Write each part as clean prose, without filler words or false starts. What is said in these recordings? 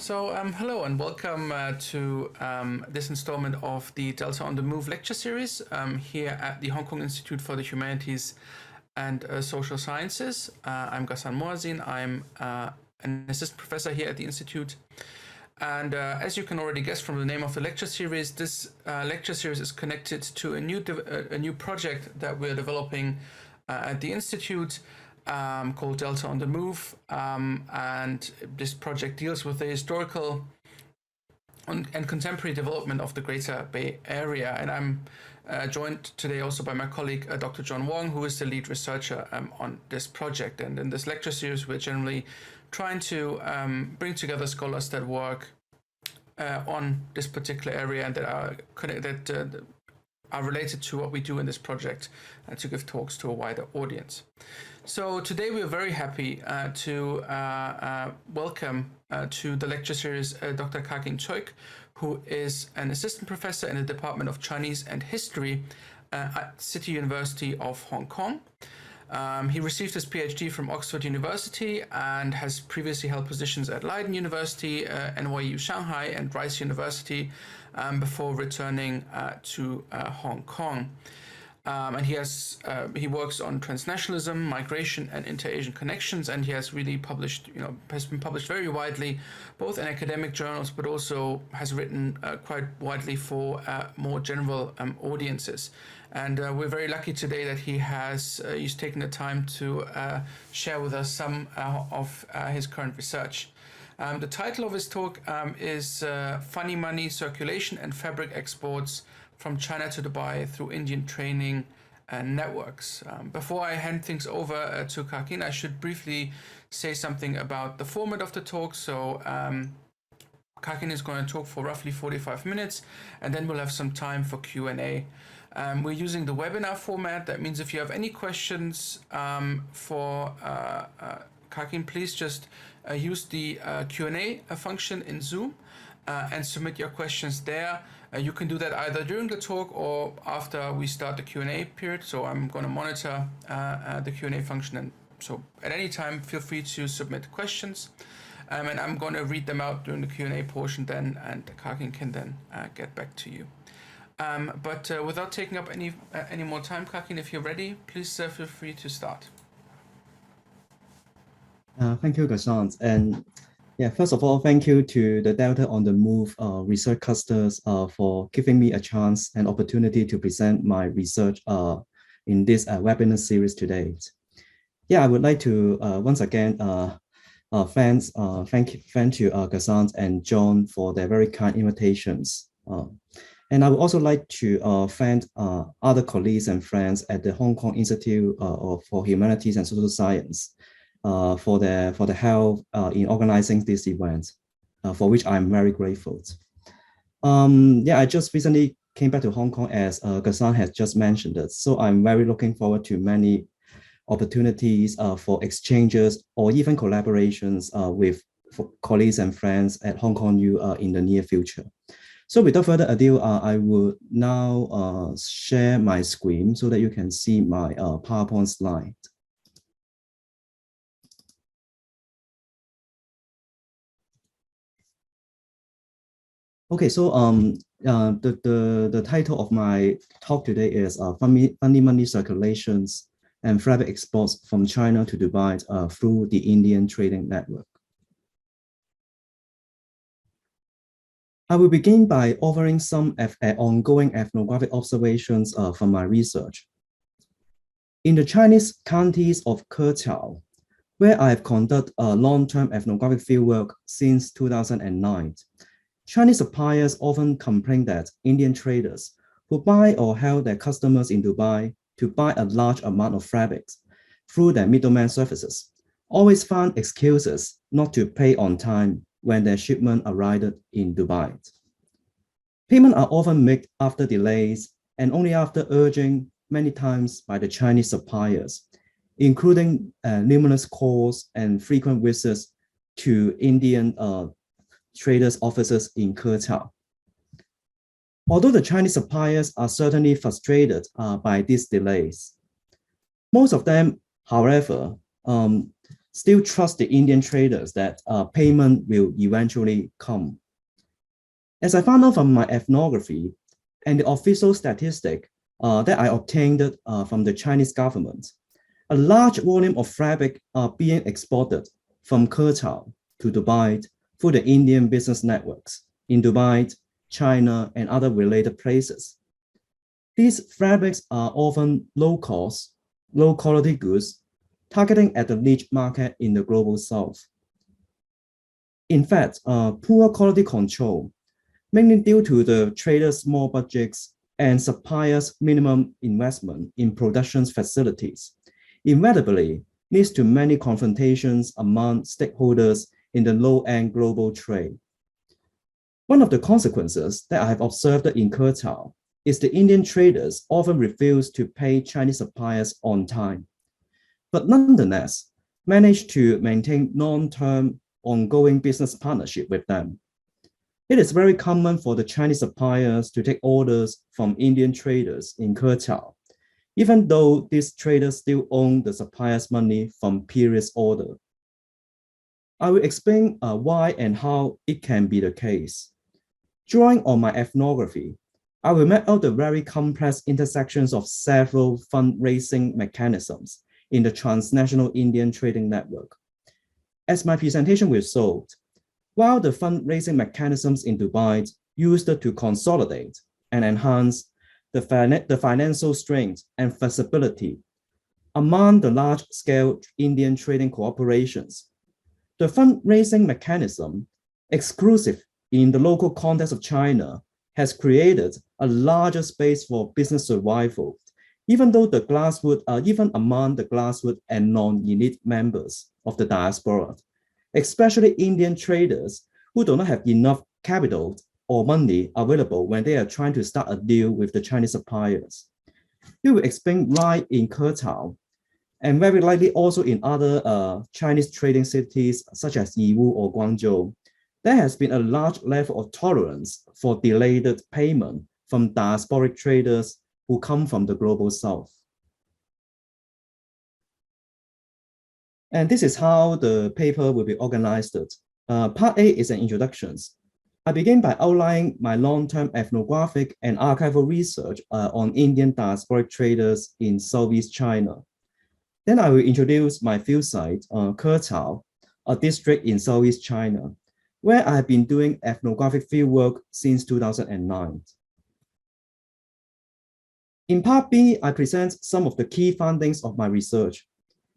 Hello and welcome to this installment of the Delta on the Move lecture series here at the Hong Kong Institute for the Humanities and Social Sciences. I'm Ghassan Moazin. I'm an assistant professor here at the Institute. And as you can already guess from the name of the lecture series, this lecture series is connected to a new project that we're developing at the Institute called Delta on the Move. And this project deals with the historical and contemporary development of the Greater Bay Area. And I'm joined today also by my colleague, Dr. John Wong, who is the lead researcher on this project. And in this lecture series, we're generally trying to bring together scholars that work on this particular area and that are related to what we do in this project and to give talks to a wider audience. So today we are very happy to welcome to the lecture series Dr. Cheuk, who is an assistant professor in the Department of Chinese and History at City University of Hong Kong. He received his PhD from Oxford University and has previously held positions at Leiden University, NYU Shanghai, and Rice University before returning to Hong Kong. And he works on transnationalism, migration, and inter-Asian connections, and he has really has been published very widely, both in academic journals, but also has written quite widely for more general audiences. And we're very lucky today that he's taken the time to share with us some of his current research. The title of his talk is Funny Money, Circulation and Fabric Exports from China to Dubai through Indian Training Networks. Before I hand things over to Kakin, I should briefly say something about the format of the talk. So Kakin is going to talk for roughly 45 minutes, and then we'll have some time for Q&A. We're using the webinar format. That means if you have any questions for Kakin, please just use the Q&A function in Zoom and submit your questions there. You can do that either during the talk or after we start the Q&A period. So I'm going to monitor the Q&A function, and so at any time feel free to submit questions. And I'm going to read them out during the Q&A portion then, and Kakin can then get back to you. But without taking up any more time, Kakin, if you're ready, please feel free to start. Thank you, Ghassan. And yeah, first of all, thank you to the Delta on the Move research clusters for giving me a chance and opportunity to present my research in this webinar series today. Yeah, I would like to once again thank you, Ghassan and John, for their very kind invitations. And I would also like to thank other colleagues and friends at the Hong Kong Institute for Humanities and Social Science for the help in organizing this event, for which I'm very grateful. Yeah, I just recently came back to Hong Kong, as Ghassan has just mentioned it. So I'm very looking forward to many opportunities for exchanges or even collaborations with colleagues and friends at Hong Kong U in the near future. So without further ado, I will now share my screen so that you can see my PowerPoint slide. Okay, so the title of my talk today is Funny Money Circulations and Fabric Exports from China to Dubai through the Indian Trading Network. I will begin by offering some ongoing ethnographic observations from my research. In the Chinese counties of Keqiao, where I have conducted long-term ethnographic fieldwork since 2009, Chinese suppliers often complain that Indian traders who buy or help their customers in Dubai to buy a large amount of fabrics through their middleman services always find excuses not to pay on time when their shipment arrived in Dubai. Payments are often made after delays and only after urging many times by the Chinese suppliers, including numerous calls and frequent visits to Indian traders' offices in Keqiao. Although the Chinese suppliers are certainly frustrated by these delays, most of them, however, still trust the Indian traders that payment will eventually come. As I found out from my ethnography and the official statistic that I obtained from the Chinese government, a large volume of fabric are being exported from Kurtal to Dubai through the Indian business networks in Dubai, China, and other related places. These fabrics are often low cost, low quality goods, targeting at the niche market in the global south. In fact, poor quality control, mainly due to the traders' small budgets and suppliers' minimum investment in production facilities, inevitably leads to many confrontations among stakeholders in the low-end global trade. One of the consequences that I have observed in Kurtal is the Indian traders often refuse to pay Chinese suppliers on time, but nonetheless manage to maintain long-term ongoing business partnership with them. It is very common for the Chinese suppliers to take orders from Indian traders in Kurtal, even though these traders still own the supplier's money from previous order. I will explain why and how it can be the case. Drawing on my ethnography, I will map out the very complex intersections of several fundraising mechanisms in the transnational Indian trading network. As my presentation will show, while the fundraising mechanisms in Dubai used to consolidate and enhance the financial strength and flexibility among the large-scale Indian trading corporations, the fundraising mechanism, exclusive in the local context of China, has created a larger space for business survival, even among the grassroots and non-elite members of the diaspora, especially Indian traders who do not have enough capital or money available when they are trying to start a deal with the Chinese suppliers. It will explain why in Kurtal, and very likely also in other Chinese trading cities such as Yiwu or Guangzhou, there has been a large level of tolerance for delayed payment from diasporic traders who come from the global south. And this is how the paper will be organized. Part A is an introduction. I begin by outlining my long-term ethnographic and archival research on Indian diasporic traders in Southeast China. Then I will introduce my field site, Kurtal, a district in Southeast China, where I have been doing ethnographic fieldwork since 2009. In part B, I present some of the key findings of my research.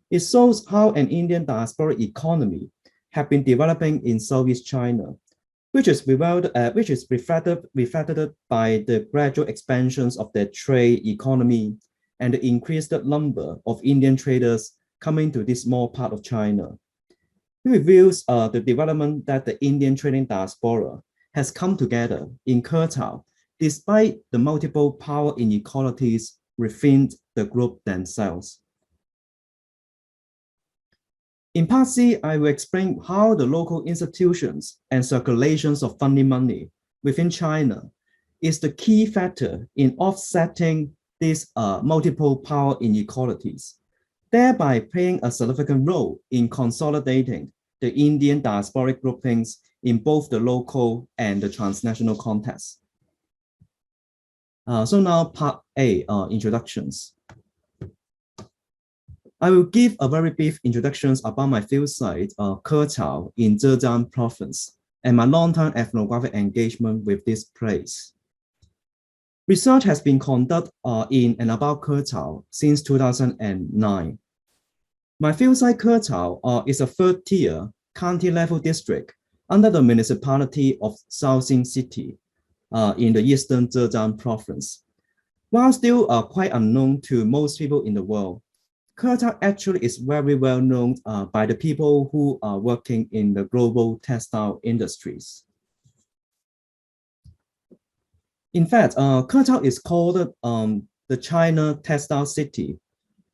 It shows how an Indian diaspora economy have been developing in Southeast China, which is reflected by the gradual expansions of their trade economy and the increased number of Indian traders coming to this small part of China. It reveals the development that the Indian trading diaspora has come together in Kurtal despite the multiple power inequalities within the group themselves. In part C, I will explain how the local institutions and circulations of funding money within China is the key factor in offsetting these multiple power inequalities, thereby playing a significant role in consolidating the Indian diasporic groupings in both the local and the transnational context. So now part A, introductions. I will give a very brief introduction about my field site, Kurtal in Zhejiang province, and my long-term ethnographic engagement with this place. Research has been conducted in and about Kurtal since 2009. My field site Kurtal is a third-tier county-level district under the municipality of Shaoxing City in the eastern Zhejiang province. While still quite unknown to most people in the world, Kurtal actually is very well known by the people who are working in the global textile industries. In fact, Kurtal is called the China Textile City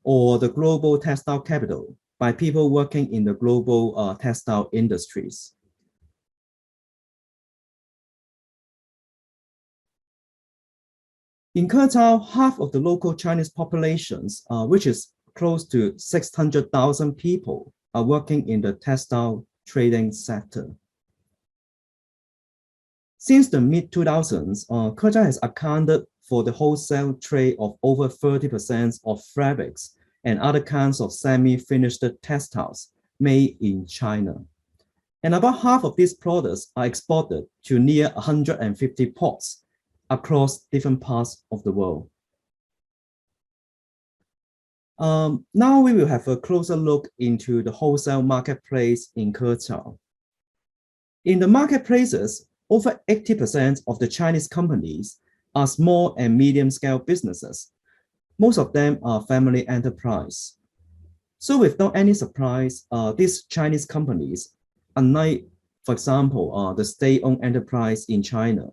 or the global textile capital by people working in the global textile industries. In Kurtal, half of the local Chinese populations, which is close to 600,000 people, are working in the textile trading sector. Since the mid-2000s, Keuk has accounted for the wholesale trade of over 30% of fabrics and other kinds of semi-finished textiles made in China. And about half of these products are exported to near 150 ports across different parts of the world. Now we will have a closer look into the wholesale marketplace in Keuk. In the marketplaces, over 80% of the Chinese companies are small and medium-scale businesses. Most of them are family enterprise. So without any surprise, these Chinese companies, unlike, for example, the state-owned enterprise in China,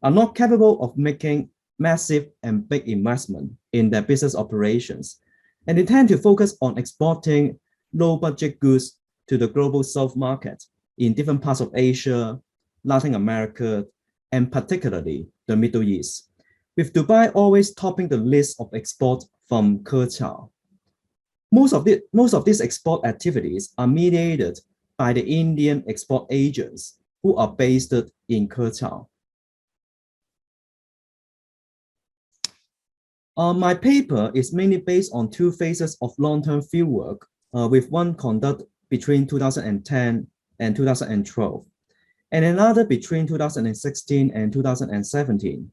are not capable of making massive and big investment in their business operations. And they tend to focus on exporting low-budget goods to the global South market in different parts of Asia, Latin America, and particularly the Middle East, with Dubai always topping the list of export from Keuk. Most of these export activities are mediated by the Indian export agents who are based in Keuk. My paper is mainly based on two phases of long-term fieldwork, with one conducted between 2010 and 2012, and another between 2016 and 2017.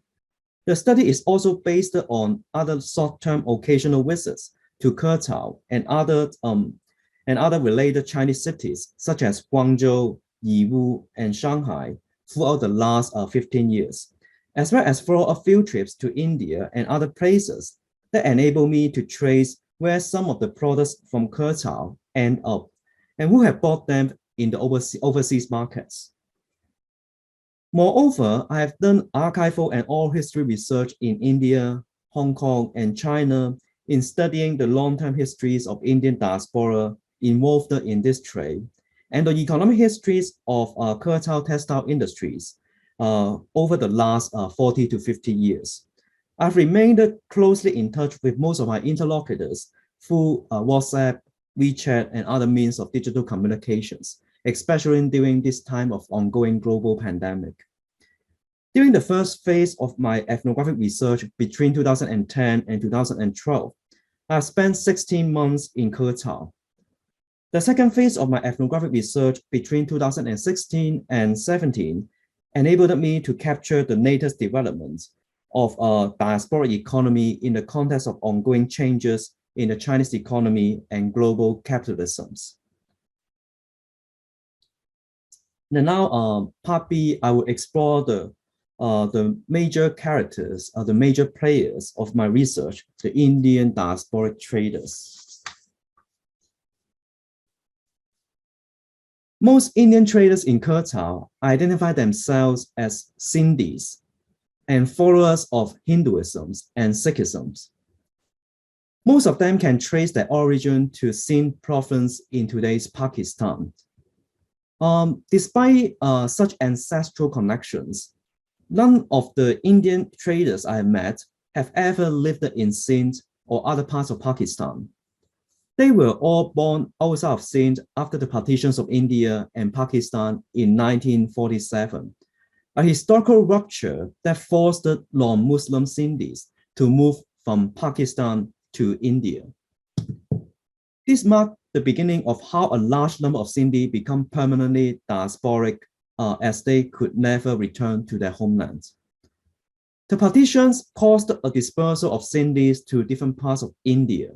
The study is also based on other short-term occasional visits to Keuk and other related Chinese cities, such as Guangzhou, Yiwu, and Shanghai, throughout the last 15 years, as well as follow-up field trips to India and other places that enable me to trace where some of the products from Keuk end up and who have bought them in the overseas markets. Moreover, I have done archival and oral history research in India, Hong Kong, and China in studying the long-term histories of Indian diaspora involved in this trade and the economic histories of Keuk textile industries over the last 40 to 50 years. I've remained closely in touch with most of my interlocutors through WhatsApp, WeChat, and other means of digital communications, especially during this time of ongoing global pandemic. During the first phase of my ethnographic research between 2010 and 2012, I spent 16 months in Keuk. The second phase of my ethnographic research between 2016 and 17 enabled me to capture the latest developments of a diaspora economy in the context of ongoing changes in the Chinese economy and global capitalisms. And now, part B, I will explore the major characters, the major players of my research, the Indian diasporic traders. Most Indian traders in Keuk identify themselves as Sindhis and followers of Hinduism and Sikhism. Most of them can trace their origin to Sindh province in today's Pakistan. Despite such ancestral connections, none of the Indian traders I have met have ever lived in Sindh or other parts of Pakistan. They were all born outside of Sindh after the partitions of India and Pakistan in 1947, a historical rupture that forced non-Muslim Sindhis to move from Pakistan to India. This marked the beginning of how a large number of Sindhi become permanently diasporic as they could never return to their homelands. The partitions caused a dispersal of Sindhis to different parts of India.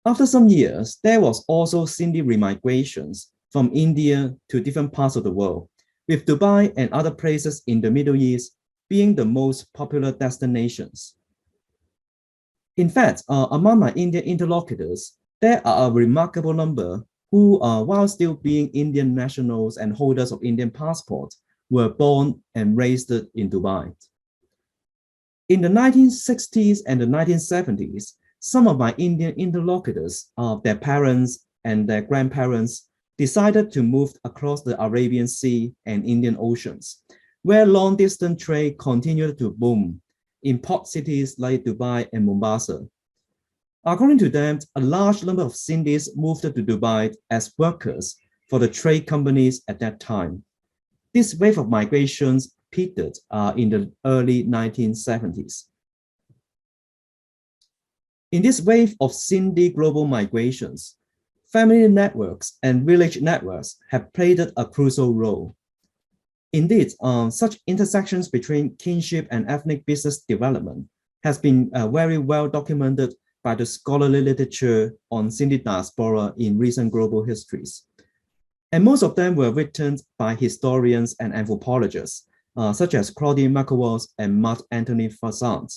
After some years, there was also Sindhi remigrations from India to different parts of the world, with Dubai and other places in the Middle East being the most popular destinations. In fact, among my Indian interlocutors, there are a remarkable number who, while still being Indian nationals and holders of Indian passports, were born and raised in Dubai. In the 1960s and the 1970s, some of my Indian interlocutors, their parents and their grandparents, decided to move across the Arabian Sea and Indian Oceans, where long-distance trade continued to boom in port cities like Dubai and Mombasa. According to them, a large number of Sindhis moved to Dubai as workers for the trade companies at that time. This wave of migrations peaked in the early 1970s. In this wave of Sindhi global migrations, family networks and village networks have played a crucial role. Indeed, such intersections between kinship and ethnic business development has been very well documented by the scholarly literature on Sindhi diaspora in recent global histories. And most of them were written by historians and anthropologists, such as Claudine Markowitz and Mark Anthony Fassant.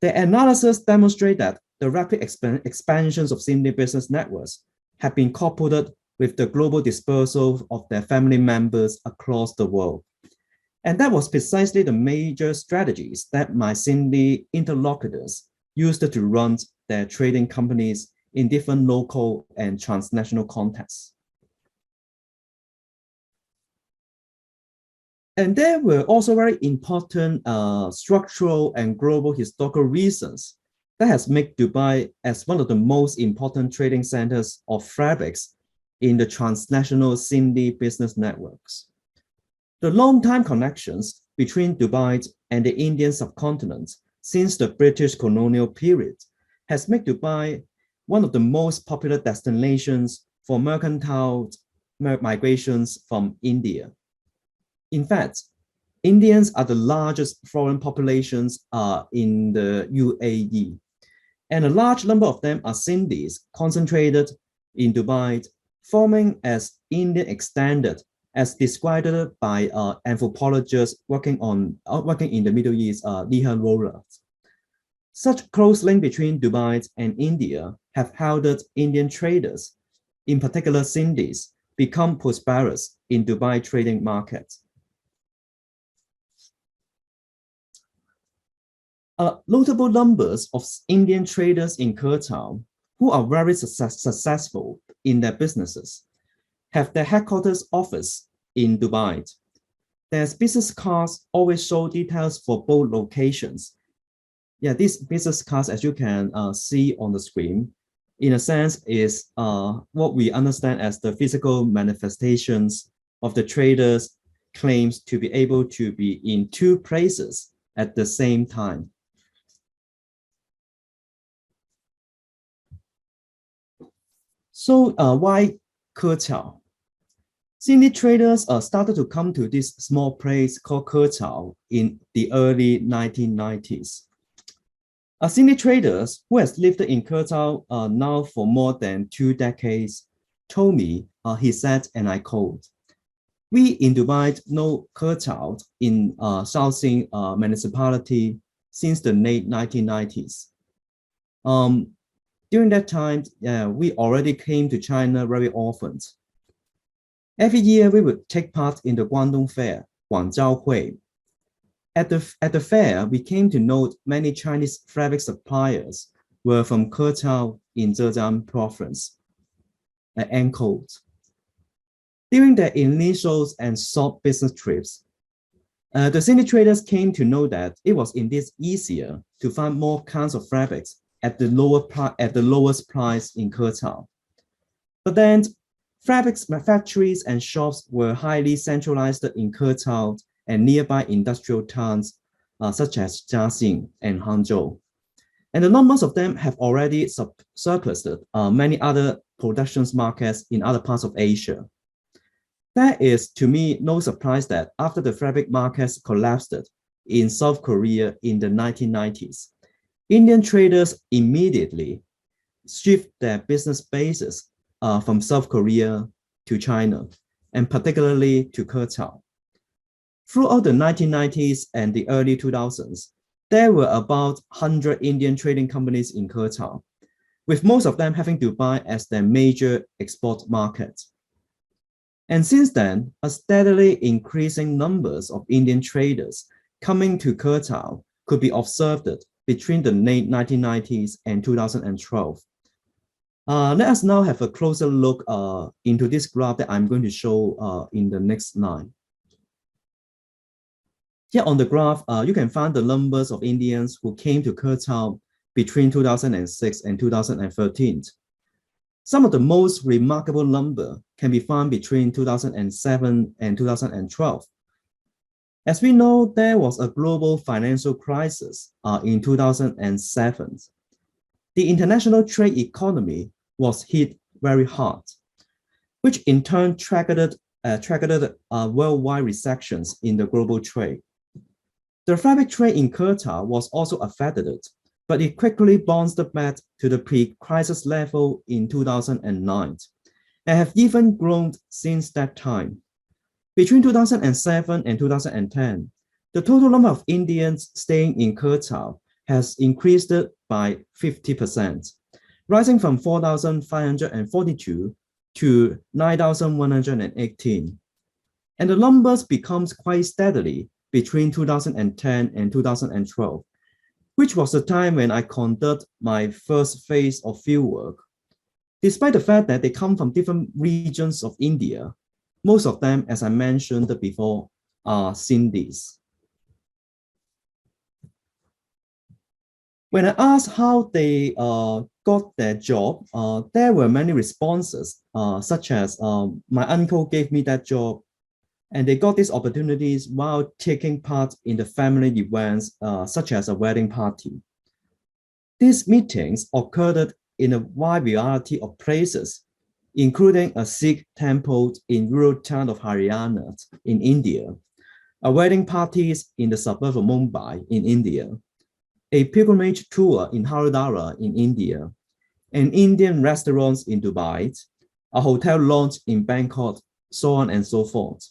The analysis demonstrate that the rapid expansions of Sindhi business networks have been coupled with the global dispersal of their family members across the world. And that was precisely the major strategies that my Sindhi interlocutors used to run their trading companies in different local and transnational contexts. And there were also very important structural and global historical reasons that has made Dubai as one of the most important trading centers of fabrics in the transnational Sindhi business networks. The long-time connections between Dubai and the Indian subcontinent since the British colonial period has made Dubai one of the most popular destinations for mercantile migrations from India. In fact, Indians are the largest foreign populations in the UAE, and a large number of them are Sindhis concentrated in Dubai, forming as Indian extended, as described by anthropologists working in the Middle East, Lihan Rohrer. Such close link between Dubai and India have helped Indian traders, in particular Sindhis, become prosperous in Dubai trading markets. Notable numbers of Indian traders in Kurtal who are very successful in their businesses have their headquarters office in Dubai. Their business cards always show details for both locations. Yeah, these business cards, as you can see on the screen, in a sense is what we understand as the physical manifestations of the traders' claims to be able to be in two places at the same time. So why Kurtal? Sindhi traders started to come to this small place called Kurtal in the early 1990s. Sindhi traders who has lived in Kurtal now for more than 2 decades told me, he said, and I quote, "We in Dubai know Kurtal in Shaoxing municipality since the late 1990s. During that time, we already came to China very often. Every year, we would take part in the Guangdong Fair, Guangzhou Hui. At the fair, we came to know many Chinese fabric suppliers were from Kurtal in Zhejiang province, end quote. During their initial and short business trips, the Sindhi traders came to know that it was indeed easier to find more kinds of fabrics at the lowest price in Kurtal. But then fabrics factories and shops were highly centralized in Kurtal and nearby industrial towns such as Jiaxing and Hangzhou. And the numbers of them have already surpassed many other production markets in other parts of Asia. That is, to me, no surprise that after the fabric markets collapsed in South Korea in the 1990s, Indian traders immediately shift their business bases from South Korea to China, and particularly to Kurtal. Throughout the 1990s and the early 2000s, there were about 100 Indian trading companies in Kurtal, with most of them having Dubai as their major export market. And since then, a steadily increasing numbers of Indian traders coming to Kurtal could be observed between the late 1990s and 2012. Let us now have a closer look into this graph that I'm going to show in the next slide. Here on the graph, you can find the numbers of Indians who came to Kurtal between 2006 and 2013. Some of the most remarkable number can be found between 2007 and 2012. As we know, there was a global financial crisis in 2007. The international trade economy was hit very hard, which in turn triggered worldwide recessions in the global trade. The fabric trade in Qatar was also affected, but it quickly bounced back to the pre-crisis level in 2009 and have even grown since that time. Between 2007 and 2010, the total number of Indians staying in Qatar has increased by 50%, rising from 4,542 to 9,118. And the numbers becomes quite steadily between 2010 and 2012, which was the time when I conducted my first phase of fieldwork. Despite the fact that they come from different regions of India, most of them, as I mentioned before, are Sindhis. When I asked how they got their job, there were many responses, such as my uncle gave me that job, and they got these opportunities while taking part in the family events, such as a wedding party. These meetings occurred in a wide variety of places, including a Sikh temple in rural town of Haryana in India, a wedding parties in the suburb of Mumbai in India, a pilgrimage tour in Haridwar in India, an Indian restaurants in Dubai, a hotel launch in Bangkok, so on and so forth.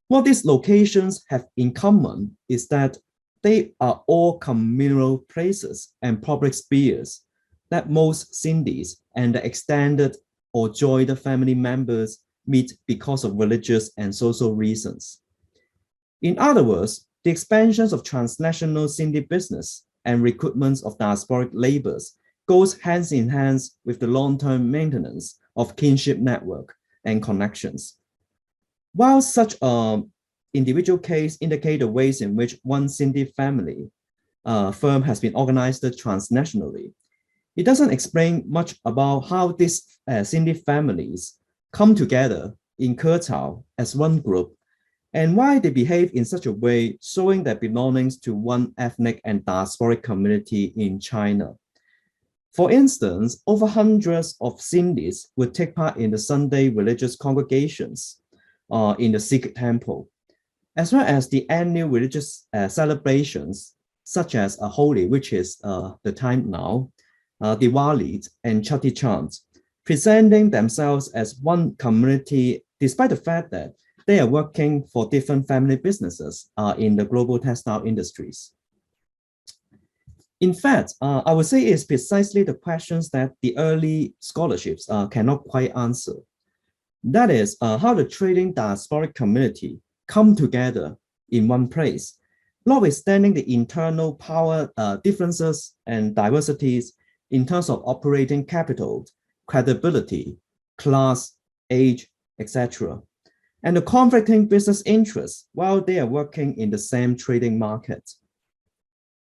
What these locations have in common is that they are all communal places and public spheres that most Sindhis and the extended or joint family members meet because of religious and social reasons. In other words, the expansions of transnational Sindhi business and recruitment of diasporic laborers goes hand in hand with the long-term maintenance of kinship network and connections. While such individual case indicate the ways in which one Sindhi family firm has been organized transnationally, it doesn't explain much about how these Sindhi families come together in Qatar as one group and why they behave in such a way, showing their belongings to one ethnic and diasporic community in China. For instance, over hundreds of Sindhis would take part in the Sunday religious congregations in the Sikh temple, as well as the annual religious celebrations, such as Holi, which is the time now, Diwali and Chati Chand, presenting themselves as one community, despite the fact that they are working for different family businesses in the global textile industries. In fact, I would say it's precisely the questions that the early scholarships cannot quite answer. That is how the trading diasporic community come together in one place, notwithstanding the internal power differences and diversities in terms of operating capital, credibility, class, age, etc., and the conflicting business interests while they are working in the same trading market.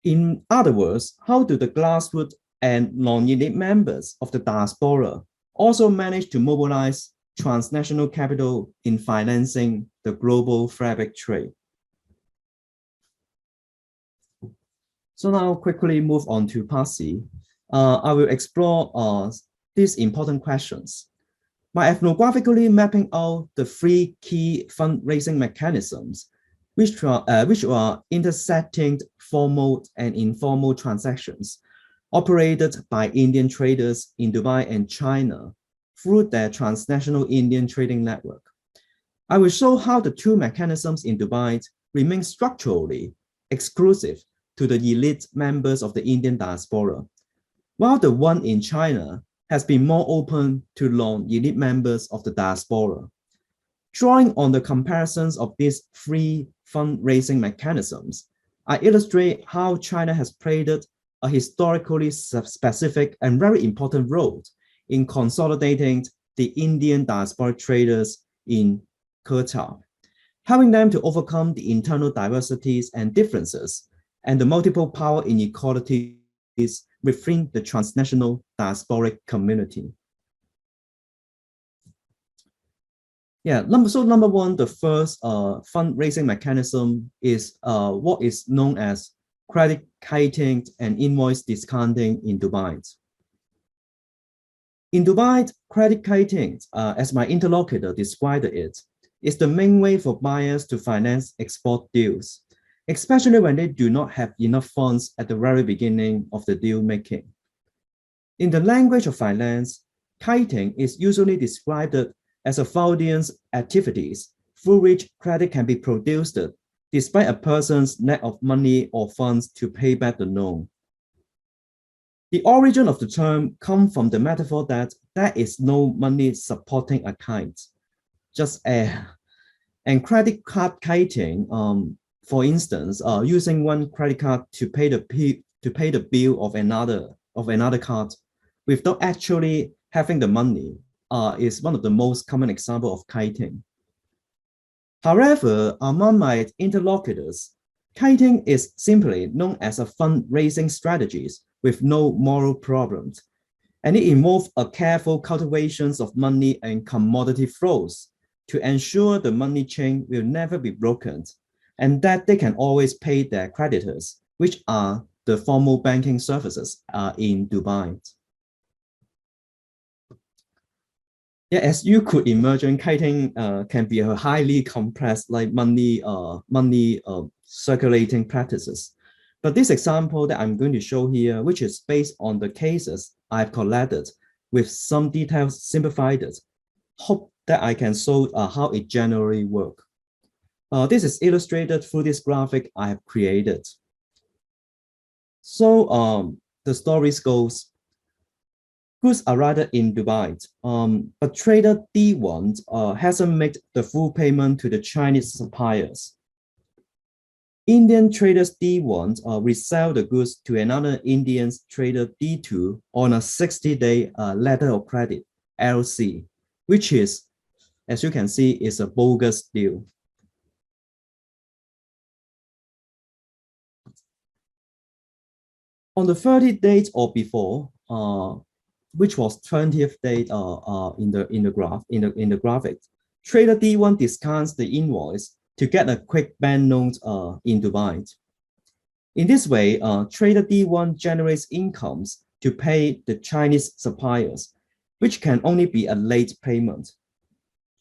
In other words, how do the grassroots and non-elite members of the diaspora also manage to mobilize transnational capital in financing the global fabric trade? So now quickly move on to Part C. I will explore these important questions by ethnographically mapping out the three key fundraising mechanisms which are intersecting formal and informal transactions operated by Indian traders in Dubai and China through their transnational Indian trading network. I will show how the two mechanisms in Dubai remain structurally exclusive to the elite members of the Indian diaspora, while the one in China has been more open to non-elite members of the diaspora. Drawing on the comparisons of these three fundraising mechanisms, I illustrate how China has played a historically specific and very important role in consolidating the Indian diaspora traders in Qatar, helping them to overcome the internal diversities and differences and the multiple power inequality within the transnational diasporic community. Yeah, number one, the first fundraising mechanism is what is known as credit kiting and invoice discounting in Dubai. In Dubai, credit kiting, as my interlocutor described it, is the main way for buyers to finance export deals, especially when they do not have enough funds at the very beginning of the deal making. In the language of finance, kiting is usually described as a fraudulent activities through which credit can be produced despite a person's lack of money or funds to pay back the loan. The origin of the term comes from the metaphor that there is no money supporting a kite, just air. And credit card kiting, for instance, using one credit card to pay the bill of another card without actually having the money, is one of the most common examples of kiting. However, among my interlocutors, kiting is simply known as a fundraising strategy with no moral problems, and it involves a careful cultivation of money and commodity flows to ensure the money chain will never be broken and that they can always pay their creditors, which are the formal banking services in Dubai. Yeah, as you could imagine, kiting can be a highly complex, like money circulating practices. But this example that I'm going to show here, which is based on the cases I've collected with some details simplified, hope that I can show how it generally works. This is illustrated through this graphic I have created. So the story goes, goods arrived in Dubai, but trader D1 hasn't made the full payment to the Chinese suppliers. Indian traders D1 resell the goods to another Indian trader D2 on a 60-day letter of credit, LC, which is, as you can see, is a bogus deal. On the 30th date or before, which was 20th date in the graphic, trader D1 discounts the invoice to get a quick bank loan in Dubai. In this way, trader D1 generates incomes to pay the Chinese suppliers, which can only be a late payment.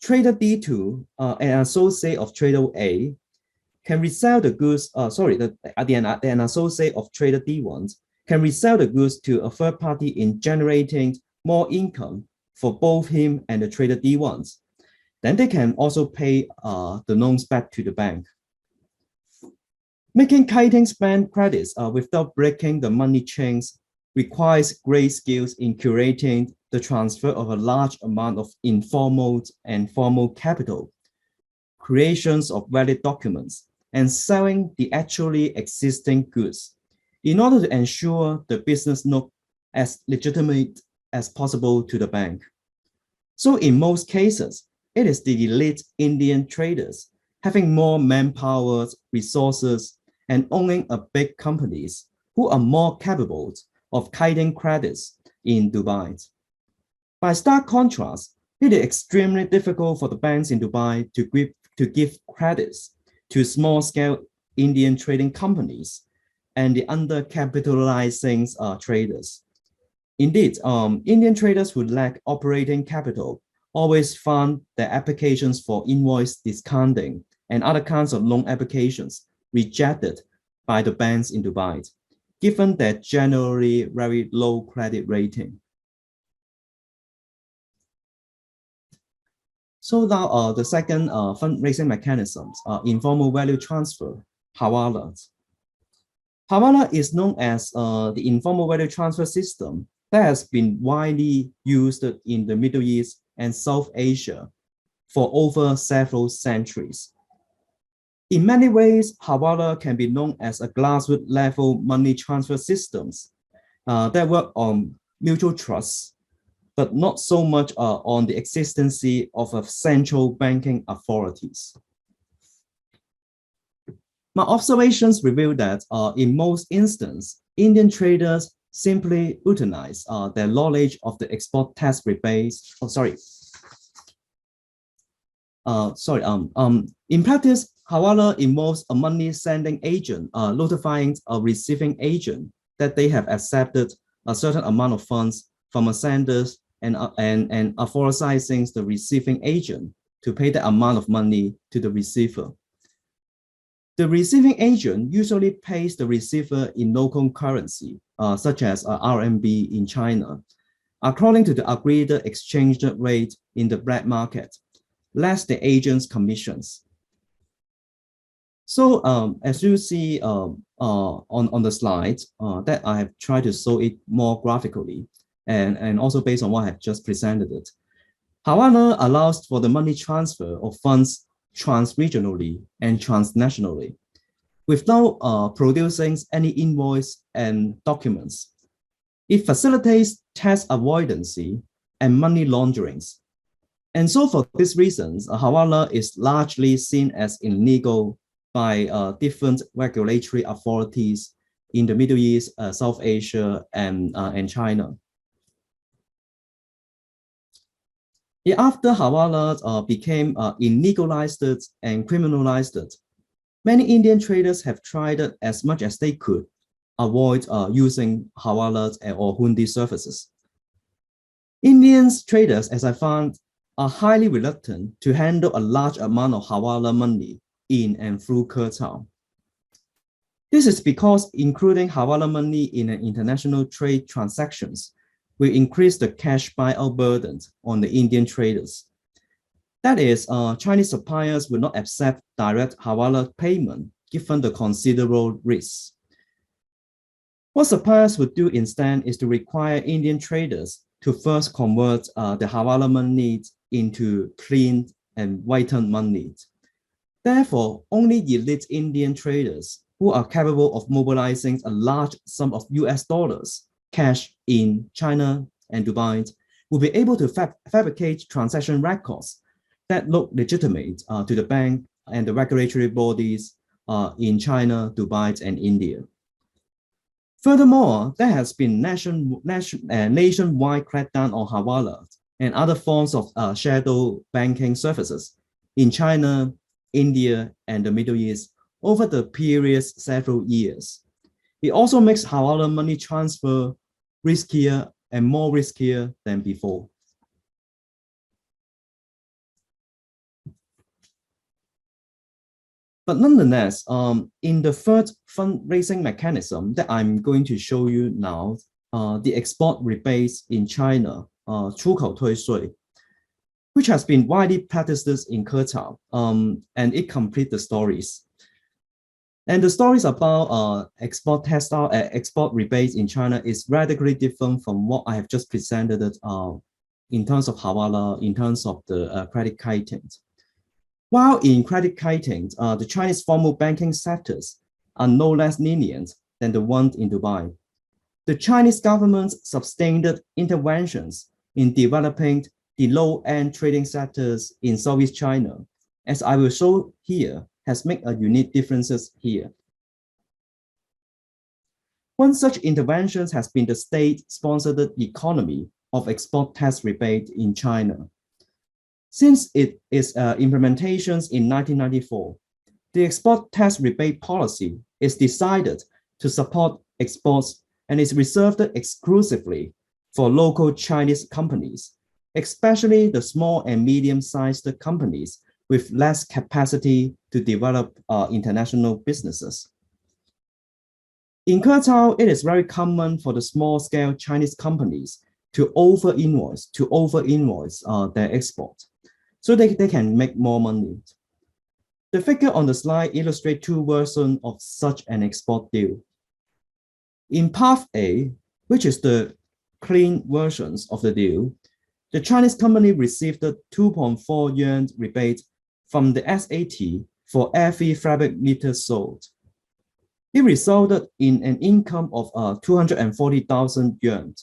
Trader D2, an associate of trader A, can resell the goods, an associate of trader D1 can resell the goods to a third party in generating more income for both him and the trader D1s. Then they can also pay the loans back to the bank. Making kiting bank credits without breaking the money chains requires great skills in curating the transfer of a large amount of informal and formal capital, creations of valid documents, and selling the actually existing goods in order to ensure the business look as legitimate as possible to the bank. So in most cases, it is the elite Indian traders having more manpower, resources, and owning a big companies who are more capable of kiting credits in Dubai. By stark contrast, it is extremely difficult for the banks in Dubai to give credits to small-scale Indian trading companies and the undercapitalizing traders. Indeed, Indian traders who lack operating capital always fund their applications for invoice discounting and other kinds of loan applications rejected by the banks in Dubai, given their generally very low credit rating. So now the second fundraising mechanisms, informal value transfer, Hawala. Hawala is known as the informal value transfer system that has been widely used in the Middle East and South Asia for over several centuries. In many ways, Hawala can be known as a grassroots level money transfer systems that work on mutual trust, but not so much on the existence of central banking authorities. My observations reveal that in most instances, Indian traders simply utilize their knowledge of the export tax rebates. In practice, Hawala involves a money sending agent notifying a receiving agent that they have accepted a certain amount of funds from a sender and authorizing the receiving agent to pay the amount of money to the receiver. The receiving agent usually pays the receiver in local currency, such as RMB in China, according to the agreed exchange rate in the black market, less the agent's commissions. So as you see on the slide, that I have tried to show it more graphically, and also based on what I have just presented it. Hawala allows for the money transfer of funds transregionally and transnationally without producing any invoice and documents. It facilitates tax avoidance and money laundering. And so for these reasons, Hawala is largely seen as illegal by different regulatory authorities in the Middle East, South Asia, and China. After Hawala became illegalized and criminalized, many Indian traders have tried as much as they could avoid using Hawala or Hundi services. Indian traders, as I found, are highly reluctant to handle a large amount of Hawala money in and through Curtown. This is because including Hawala money in an international trade transactions will increase the cash buyout burden on the Indian traders. That is, Chinese suppliers will not accept direct Hawala payment given the considerable risks. What suppliers would do instead is to require Indian traders to first convert the Hawala money into clean and whitened money. Therefore, only elite Indian traders who are capable of mobilizing a large sum of US dollars cash in China and Dubai will be able to fabricate transaction records that look legitimate to the bank and the regulatory bodies in China, Dubai, and India. Furthermore, there has been nationwide crackdown on Hawala and other forms of shadow banking services in China, India, and the Middle East over the previous several years. It also makes Hawala money transfer riskier and more riskier than before. But nonetheless, in the third fundraising mechanism that I'm going to show you now, the export rebates in China, 出口退税, which has been widely practiced in Curtown, and it completes the stories. And the stories about export rebates in China is radically different from what I have just presented in terms of Hawala, in terms of the credit kiting. While in credit kiting, the Chinese formal banking sectors are no less lenient than the ones in Dubai. The Chinese government's sustained interventions in developing the low-end trading sectors in Southeast China, as I will show here, has made a unique differences here. One such intervention has been the state-sponsored economy of export tax rebate in China. Since its implementations in 1994, the export tax rebate policy is decided to support exports and is reserved exclusively for local Chinese companies, especially the small and medium-sized companies with less capacity to develop international businesses. In Curtown, it is very common for the small-scale Chinese companies to over-invoice their export, so they can make more money. The figure on the slide illustrates two versions of such an export deal. In Path A, which is the clean versions of the deal, the Chinese company received the 2.4 yuan rebate from the SAT for every fabric meter sold. It resulted in an income of 240,000 yuan.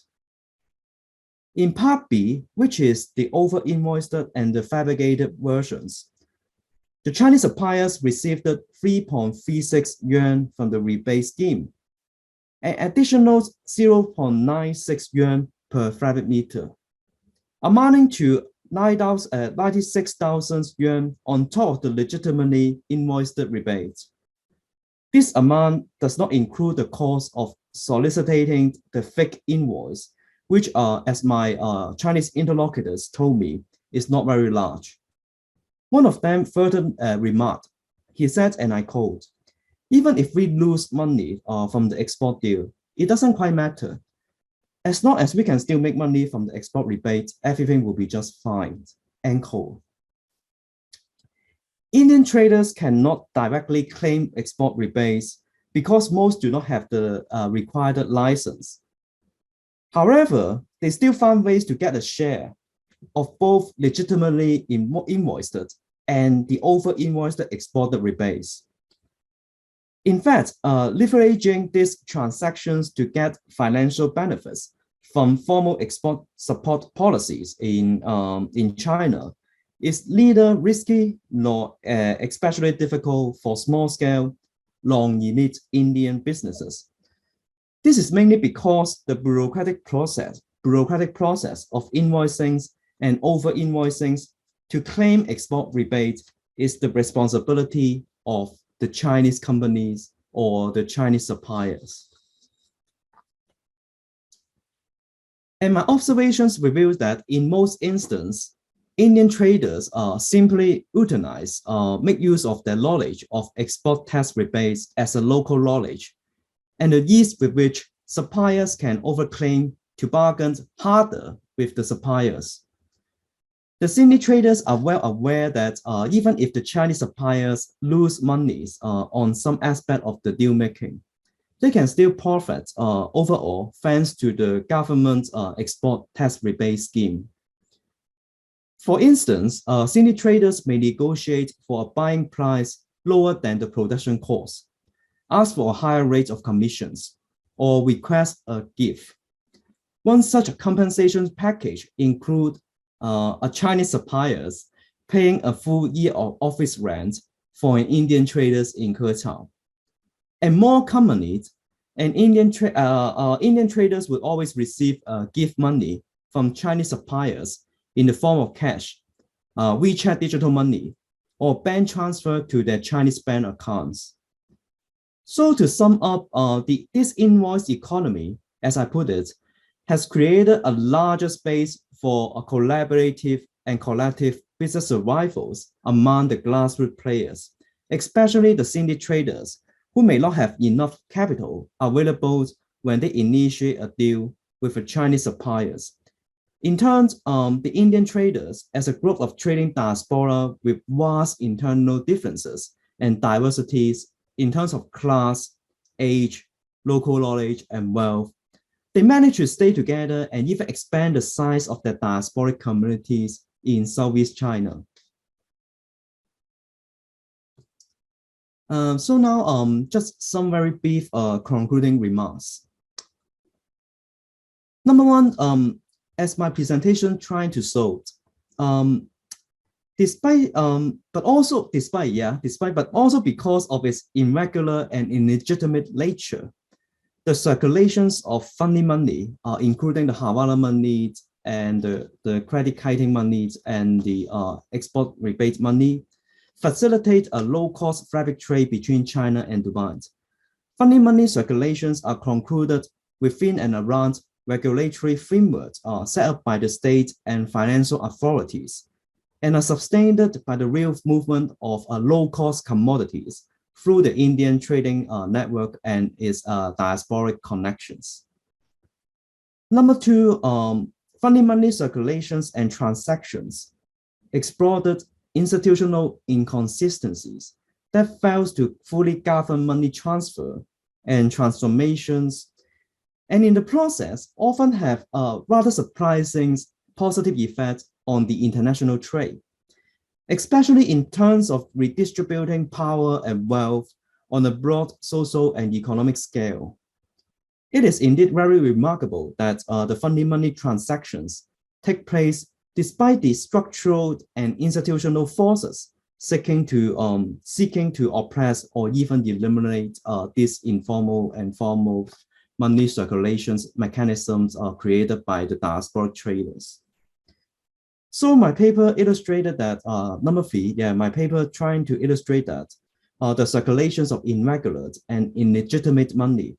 In Part B, which is the over-invoiced and the fabricated versions, the Chinese suppliers received 3.36 yuan from the rebate scheme. an additional 0.96 yuan per fabric meter, amounting to 96,000 yuan on top of the legitimately invoiced rebate. This amount does not include the cost of soliciting the fake invoice, which, as my Chinese interlocutors told me, is not very large. One of them further remarked, he said, and I quote, "Even if we lose money from the export deal, it doesn't quite matter. As long as we can still make money from the export rebate, everything will be just fine." End quote. Indian traders cannot directly claim export rebates because most do not have the required license. However, they still find ways to get a share of both legitimately invoiced and the over-invoiced exported rebates. In fact, leveraging these transactions to get financial benefits from formal export support policies in China is neither risky nor especially difficult for small-scale, long-unit Indian businesses. This is mainly because the bureaucratic process of invoicing and over-invoicing to claim export rebate is the responsibility of the Chinese companies or the Chinese suppliers. And my observations reveal that in most instances, Indian traders simply make use of their knowledge of export tax rebates as a local knowledge, and the ease with which suppliers can overclaim to bargain harder with the suppliers. The Sydney traders are well aware that even if the Chinese suppliers lose money on some aspect of the deal making, they can still profit overall thanks to the government's export tax rebate scheme. For instance, Sydney traders may negotiate for a buying price lower than the production cost, ask for a higher rate of commissions, or request a gift. One such compensation package includes a Chinese suppliers paying a full year of office rent for an Indian traders in Kershaw. And more commonly, Indian traders would always receive gift money from Chinese suppliers in the form of cash, WeChat digital money, or bank transfer to their Chinese bank accounts. So to sum up, this invoice economy, as I put it, has created a larger space for a collaborative and collective business survivals among the grassroots players, especially the Sydney traders, who may not have enough capital available when they initiate a deal with the Chinese suppliers. In turn, the Indian traders, as a group of trading diaspora with vast internal differences and diversities in terms of class, age, local knowledge, and wealth, they managed to stay together and even expand the size of their diasporic communities in Southeast China. So now, just some very brief concluding remarks. Number one, as my presentation trying to show, despite also because of its irregular and illegitimate nature, the circulations of funny money, including the Hawala money and the credit kiting money and the export rebate money, facilitate a low-cost fabric trade between China and Dubai. Funny money circulations are concluded within and around regulatory frameworks set up by the state and financial authorities, and are sustained by the real movement of low-cost commodities through the Indian trading network and its diasporic connections. Number two, funny money circulations and transactions exploited institutional inconsistencies that fails to fully govern money transfer and transformations, and in the process often have rather surprising positive effects on the international trade, especially in terms of redistributing power and wealth on a broad social and economic scale. It is indeed very remarkable that the funny money transactions take place despite the structural and institutional forces seeking to oppress or even eliminate this informal and formal money circulations mechanisms created by the diasporic traders. So my paper illustrated that, number three, my paper trying to illustrate that the circulations of irregular and illegitimate money,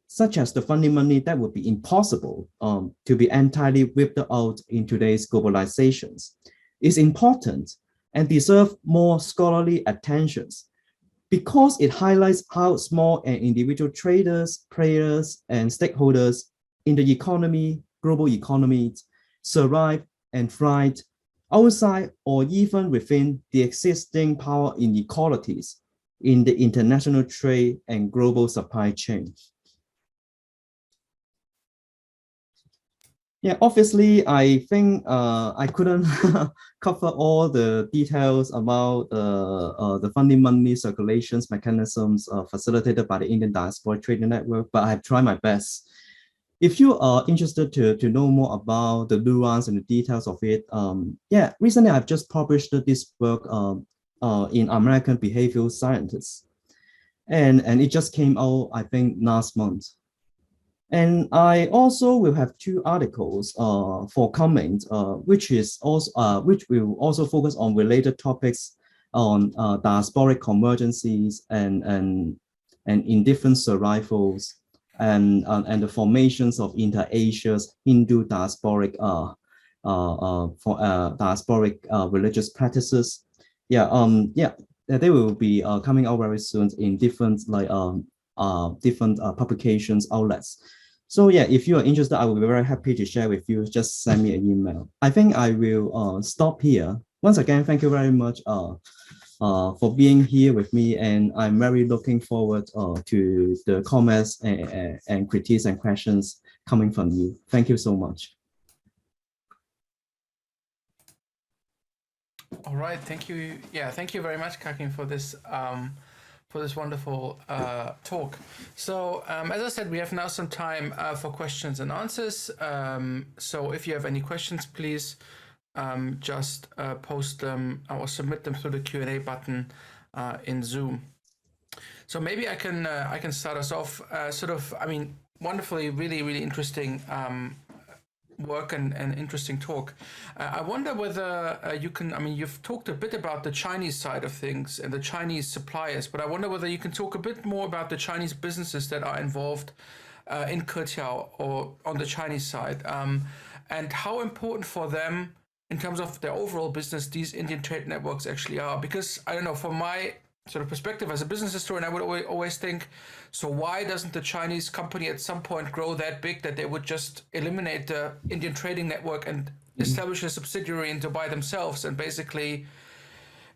such as the funding money that would be impossible to be entirely whipped out in today's globalizations, is important and deserve more scholarly attentions because it highlights how small and individual traders, players, and stakeholders in the economy, global economies, survive and thrive outside or even within the existing power inequalities in the international trade and global supply chain. Yeah, obviously, I think I couldn't cover all the details about the funding money circulations mechanisms facilitated by the Indian Diaspora Trading Network, but I've tried my best. If you are interested to know more about the nuance and the details of it, recently I've just published this work in American Behavioral Scientists, and it just came out, I think, last month. And I also will have two articles for comment, which will also focus on related topics on diasporic convergencies and indifferent survivals and the formations of inter-Asia's Hindu diasporic religious practices. They will be coming out very soon in different publications outlets. So yeah, if you are interested, I will be very happy to share with you. Just send me an email. I think I will stop here. Once again, thank you very much for being here with me, and I'm very looking forward to the comments and critiques and questions coming from you. Thank you so much. All right, thank you. Yeah, thank you very much, Kakin, for this wonderful talk. So as I said, we have now some time for questions and answers. So if you have any questions, please just post them or submit them through the Q&A button in Zoom. So maybe I can start us off. Wonderfully, really interesting work and interesting talk. I wonder whether you can, you've talked a bit about the Chinese side of things and the Chinese suppliers, but I wonder whether you can talk a bit more about the Chinese businesses that are involved in Keqiao or on the Chinese side, and how important for them in terms of their overall business these Indian trade networks actually are. Because I don't know, from my sort of perspective as a business historian, I would always think, so why doesn't the Chinese company at some point grow that big that they would just eliminate the Indian trading network and establish a subsidiary in Dubai themselves and basically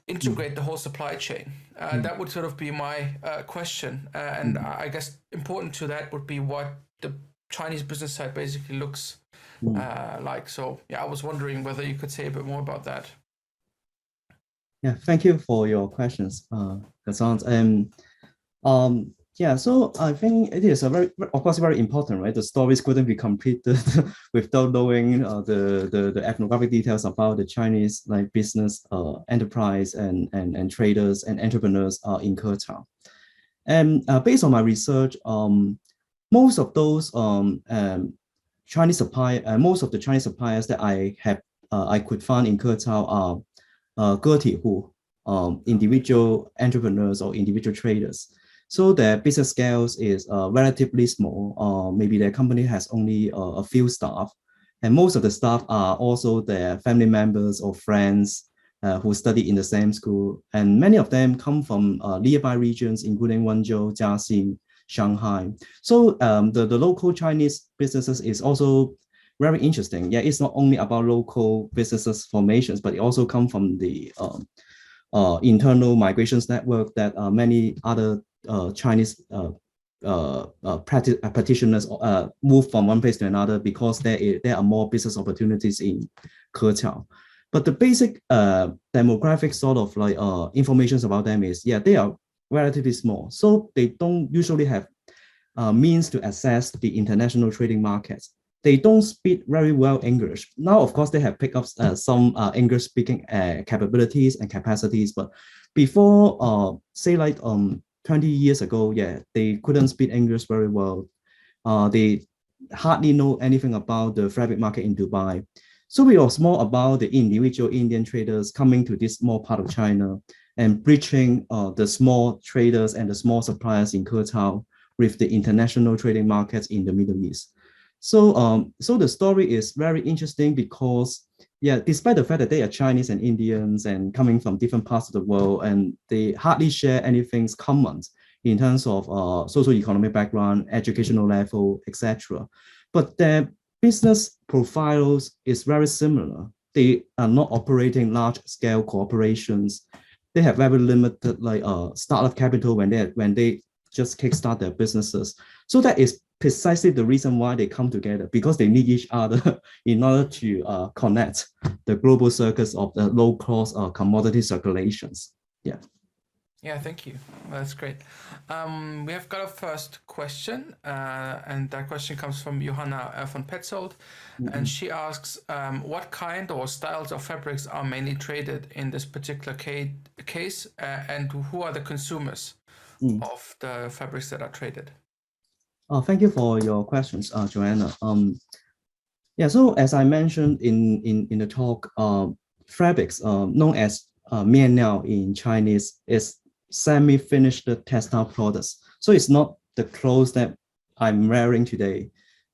integrate the whole supply chain? That would sort of be my question. And I guess important to that would be what the Chinese business side basically looks like. So yeah, I was wondering whether you could say a bit more about that. Yeah, thank you for your questions, Gasant. And so I think it is of course, very important, right? The stories couldn't be completed without knowing the ethnographic details about the Chinese business, enterprise, and traders and entrepreneurs in Keqiao. And based on my research, most of those Chinese most of the Chinese suppliers that I could find in Keqiao are individual entrepreneurs or individual traders. So their business scales is relatively small. Maybe their company has only a few staff, and most of the staff are also their family members or friends who study in the same school. And many of them come from nearby regions, including Wenzhou, Jiaxing, Shanghai. So the local Chinese businesses is also very interesting. Yeah, it's not only about local businesses formations, but it also come from the internal migrations network that many other Chinese practitioners move from one place to another because there are more business opportunities in Keqiao. But the basic demographic sort of information about them is, they are relatively small. So they don't usually have means to access the international trading markets. They don't speak very well English. Now, of course, they have picked up some English speaking capabilities and capacities, but before, say 20 years ago, they couldn't speak English very well. they hardly know anything about the fabric market in Dubai. So it was more about the individual Indian traders coming to this small part of China and bridging the small traders and the small suppliers in Kurtao with the international trading markets in the Middle East. So the story is very interesting because, yeah, despite the fact that they are Chinese and Indians and coming from different parts of the world, and they hardly share anything common in terms of social economic background, educational level, etc. But their business profiles is very similar. They are not operating large scale corporations. They have very limited like startup capital when they just kickstart their businesses. So that is precisely the reason why they come together, because they need each other in order to connect the global circuits of the low cost commodity circulations. Yeah. Yeah, thank you. That's great. We have got a first question, and that question comes from Johanna von Petzold, and she asks, what kind or styles of fabrics are mainly traded in this particular case, and who are the consumers of the fabrics that are traded? Thank you for your questions, Joanna. Yeah, so as I mentioned in the talk, fabrics, known as mian now in Chinese, is semi-finished textile products. So it's not the clothes that I'm wearing today,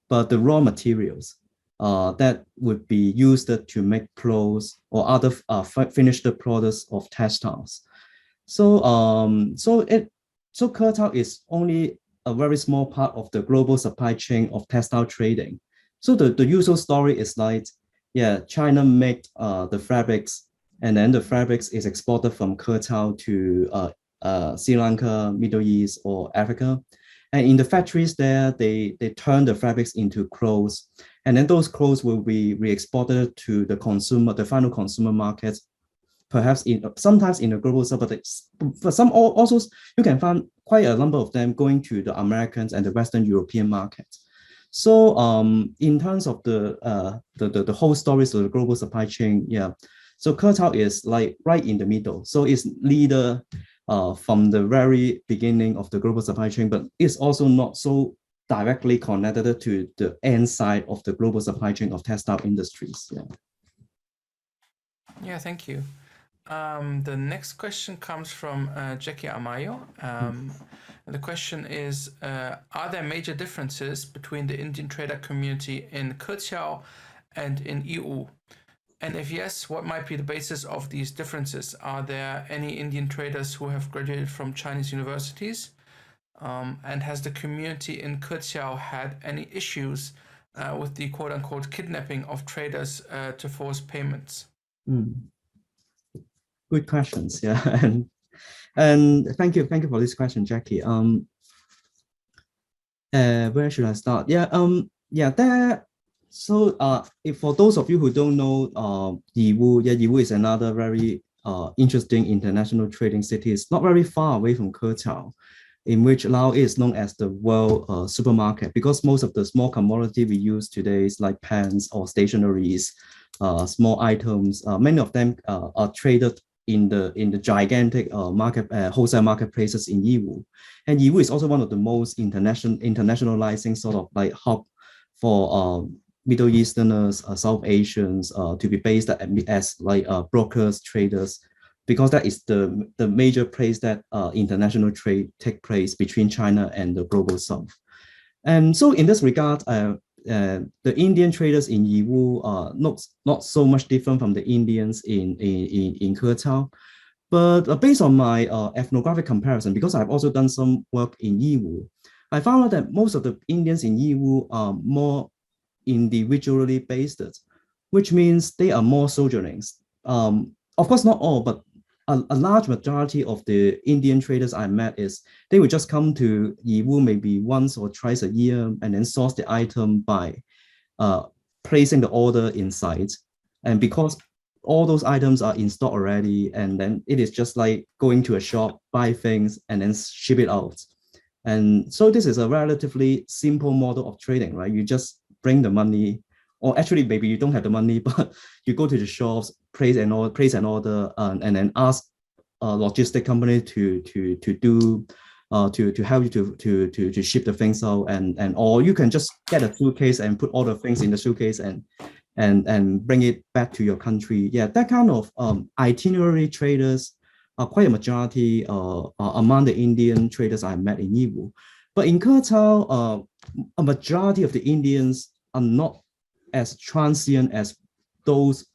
but the raw materials that would be used to make clothes or other finished products of textiles. So Kurtao is only a very small part of the global supply chain of textile trading. So the usual story is like, yeah, China make the fabrics, and then the fabrics is exported from Kurtao to Sri Lanka, Middle East, or Africa. And in the factories there, they turn the fabrics into clothes. And then those clothes will be re-exported to the consumer, the final consumer markets, perhaps sometimes in the global south, but some also you can find quite a number of them going to the Americans and the Western European markets. So in terms of the whole stories of the global supply chain, yeah. So Kurtao is like right in the middle. So it's leader from the very beginning of the global supply chain, but it's also not so directly connected to the end side of the global supply chain of textile industries. Yeah. Yeah, thank you. The next question comes from Jackie Amayo. The question is, are there major differences between the Indian trader community in Kurtao and in EU? And if yes, what might be the basis of these differences? Are there any Indian traders who have graduated from Chinese universities? And has the community in Kurtao had any issues with the quote-unquote kidnapping of traders to force payments? Good questions, yeah, and thank you for this question, Jackie. Where should I start? Yeah, So, if for those of you who don't know, Yiwu, yeah, Yiwu is another very interesting international trading city. It's not very far away from Kurtao, in which now is known as the world supermarket, because most of the small commodity we use today is like pens or stationaries, small items. Many of them are traded in the gigantic wholesale marketplaces in Yiwu. And Yiwu is also one of the most internationalizing sort of like hub for Middle Easterners, South Asians to be based as like brokers, traders, because that is the major place that international trade take place between China and the global South. And so in this regard, the Indian traders in Yiwu are not so much different from the Indians in Kurtao. But based on my ethnographic comparison, because I've also done some work in Yiwu, I found out that most of the Indians in Yiwu are more individually based, which means they are more sojournings. Of course, not all, but a large majority of the Indian traders I met is they would just come to Yiwu maybe once or twice a year and then source the item by placing the order in site. And because all those items are in stock already, and then it is just like going to a shop, buy things, and then ship it out. And so this is a relatively simple model of trading, right? You just bring the money, or actually maybe you don't have the money, but you go to the shops, place an order, and then ask a logistic company to do to help you to ship the things out, and or you can just get a suitcase and put all the things in the suitcase and bring it back to your country. Yeah, that kind of itinerary traders are quite a majority among the Indian traders I met in Yiwu. But in Kertao, a majority of the Indians are not as transient as those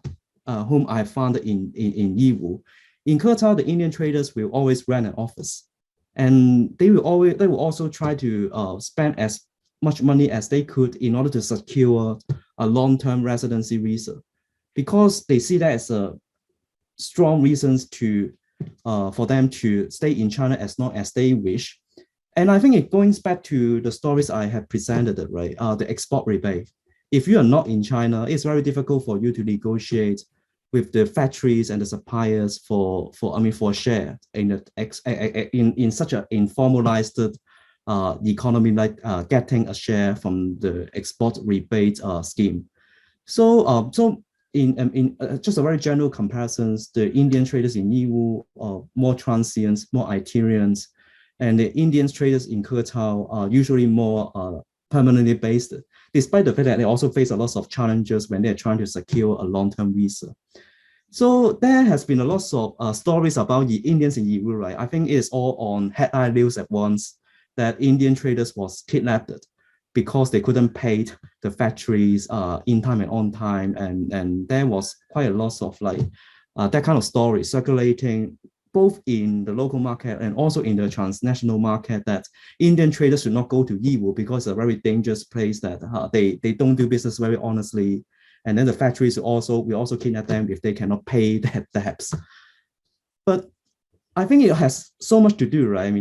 whom I found in Yiwu. In Kertao, the Indian traders will always rent an office, and they will also try to spend as much money as they could in order to secure a long-term residency visa, because they see that as a strong reasons to for them to stay in China as long as they wish. And I think it going back to the stories I have presented, right? The export rebate. If you are not in China, it's very difficult for you to negotiate with the factories and the suppliers for share in such an informalized economy, like getting a share from the export rebate scheme. So in just a very general comparisons, the Indian traders in Yiwu are more transient, more itinerant, and the Indian traders in Kertao are usually more permanently based, despite the fact that they also face a lot of challenges when they're trying to secure a long-term visa. So there has been a lot of stories about the Indians in Yiwu, right? I think it's all on headline news at once that Indian traders was kidnapped because they couldn't pay the factories in time and on time, and there was quite a lot of that kind of story circulating both in the local market and also in the transnational market, that Indian traders should not go to Yiwu because it's a very dangerous place, that they don't do business very honestly. And then the factories we also kidnap them if they cannot pay their debts. But I think it has so much to do, right?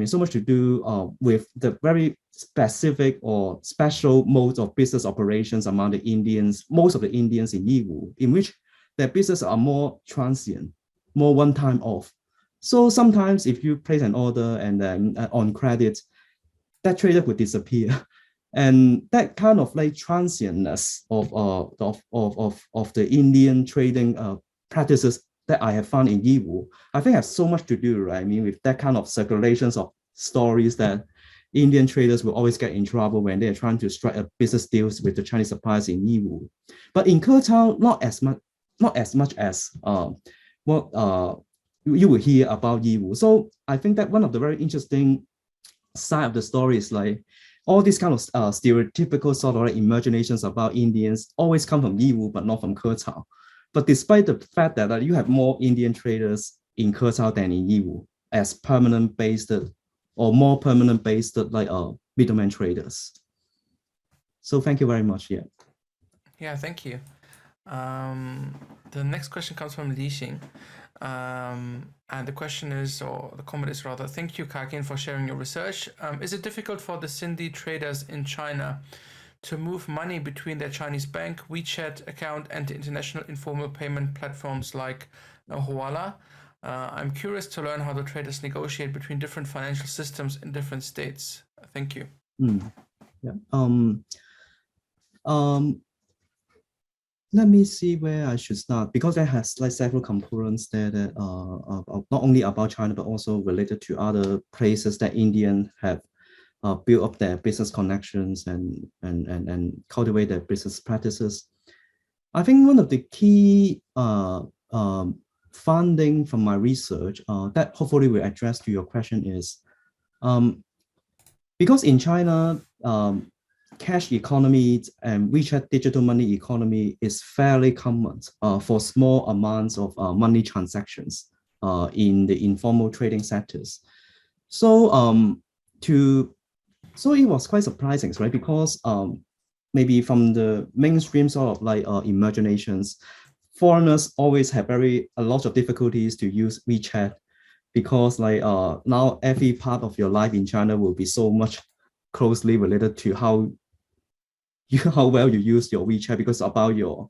So much to do with the very specific or special modes of business operations among the Indians, most of the Indians in Yiwu, in which their business are more transient, more one time off. So sometimes if you place an order and then on credit, that trader would disappear. And that kind of transientness of the Indian trading practices that I have found in Yiwu, I think has so much to do, right? With that kind of circulations of stories that Indian traders will always get in trouble when they're trying to strike a business deals with the Chinese suppliers in Yiwu. But in Kertao, not as much as what you will hear about Yiwu. So I think that one of the very interesting side of the story is all these kind of stereotypical sort of imaginations about Indians always come from Yiwu, but not from Kertao. But despite the fact that you have more Indian traders in Kertao than in Yiwu as permanent based or more permanent based middleman traders. So thank you very much. Yeah. Yeah, thank you. The next question comes from Li Xing. And the question is, or the comment is rather, thank you, Kakin, for sharing your research. Is it difficult for the Sindhi traders in China to move money between their Chinese bank, WeChat account, and the international informal payment platforms like Hawala? I'm curious to learn how the traders negotiate between different financial systems in different states. Thank you. Yeah. Let me see where I should start, because there has several components there that are not only about China but also related to other places that Indians have built up their business connections and cultivate their business practices. I think one of the key funding from my research that hopefully will address to your question is because in China, cash economy and WeChat digital money economy is fairly common for small amounts of money transactions in the informal trading sectors. So it was quite surprising, right? Because maybe from the mainstream sort of imaginations, foreigners always have a lot of difficulties to use WeChat, because now every part of your life in China will be so much closely related to how well you use your WeChat, because about your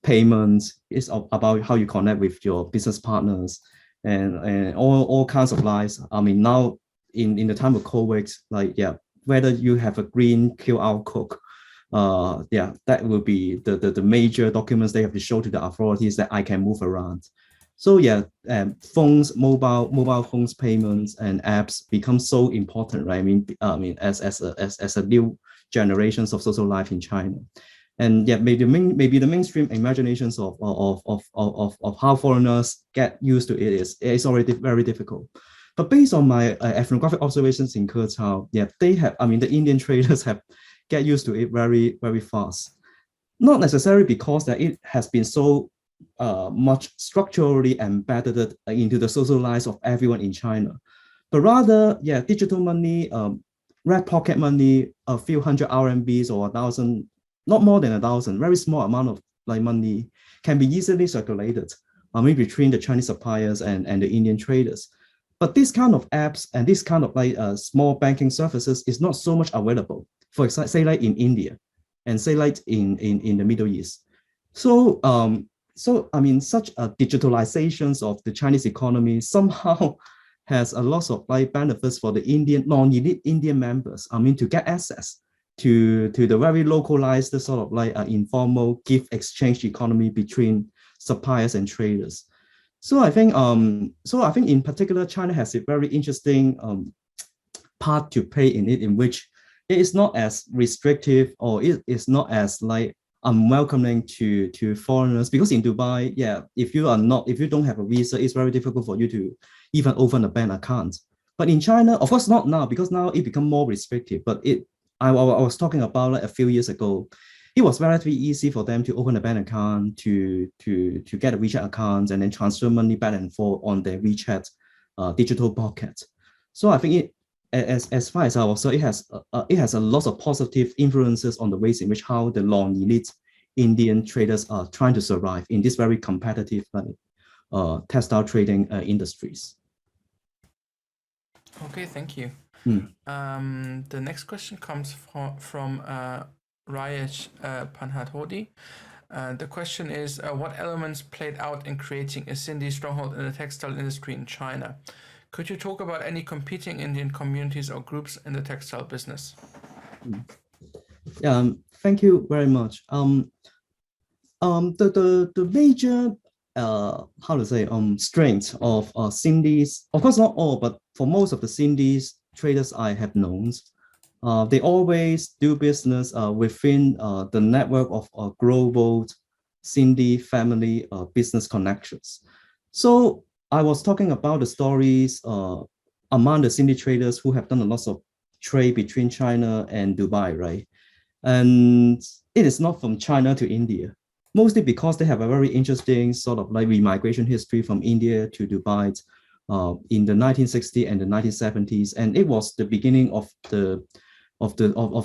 payments, it's about how you connect with your business partners and all kinds of lives. Now in the time of COVID, whether you have a green QR code, that will be the major documents they have to show to the authorities that I can move around. So yeah, mobile phones payments and apps become so important, right? As a new generations of social life in China, and yeah, maybe the mainstream imaginations of how foreigners get used to it is already very difficult. But based on my ethnographic observations in Kertao, yeah, the Indian traders have get used to it very fast. Not necessarily because that it has been so much structurally embedded into the social lives of everyone in China, but rather, yeah, digital money, red pocket money, a few hundred RMBs or 1,000, not more than 1,000, very small amount of like money can be easily circulated, between the Chinese suppliers and the Indian traders. But this kind of apps and this kind of small banking services is not so much available. For example, say like in India, and say like in the Middle East. Such a digitalizations of the Chinese economy somehow has a lot of like benefits for the Indian non-elite Indian members. To get access to the very localized sort of like informal gift exchange economy between suppliers and traders. So I think in particular, China has a very interesting part to play in it, in which it is not as restrictive, or it is not as like unwelcoming to foreigners, because in Dubai, yeah, if you don't have a visa, it's very difficult for you to even open a bank account. But in China, of course not now, because now it become more restrictive. But I was talking about like a few years ago, it was relatively easy for them to open a bank account, to get a WeChat account, and then transfer money back and forth on their WeChat digital pocket. So I think as far as I was, so it has a lot of positive influences on the ways in which how the non-elite Indian traders are trying to survive in this very competitive textile trading industries. Okay, thank you. Mm. The next question comes from Rayesh Panhathodi. The question is, what elements played out in creating a Sindhi stronghold in the textile industry in China? Could you talk about any competing Indian communities or groups in the textile business? Thank you very much. The major strength of Sindhis, of course not all, but for most of the Sindhis traders I have known, they always do business within the network of global Sindhi family business connections. So I was talking about the stories among the Sindhi traders who have done a lot of trade between China and Dubai, right? And it is not from China to India, mostly because they have a very interesting sort of like remigration history from India to Dubai in the 1960s and the 1970s. And it was the beginning of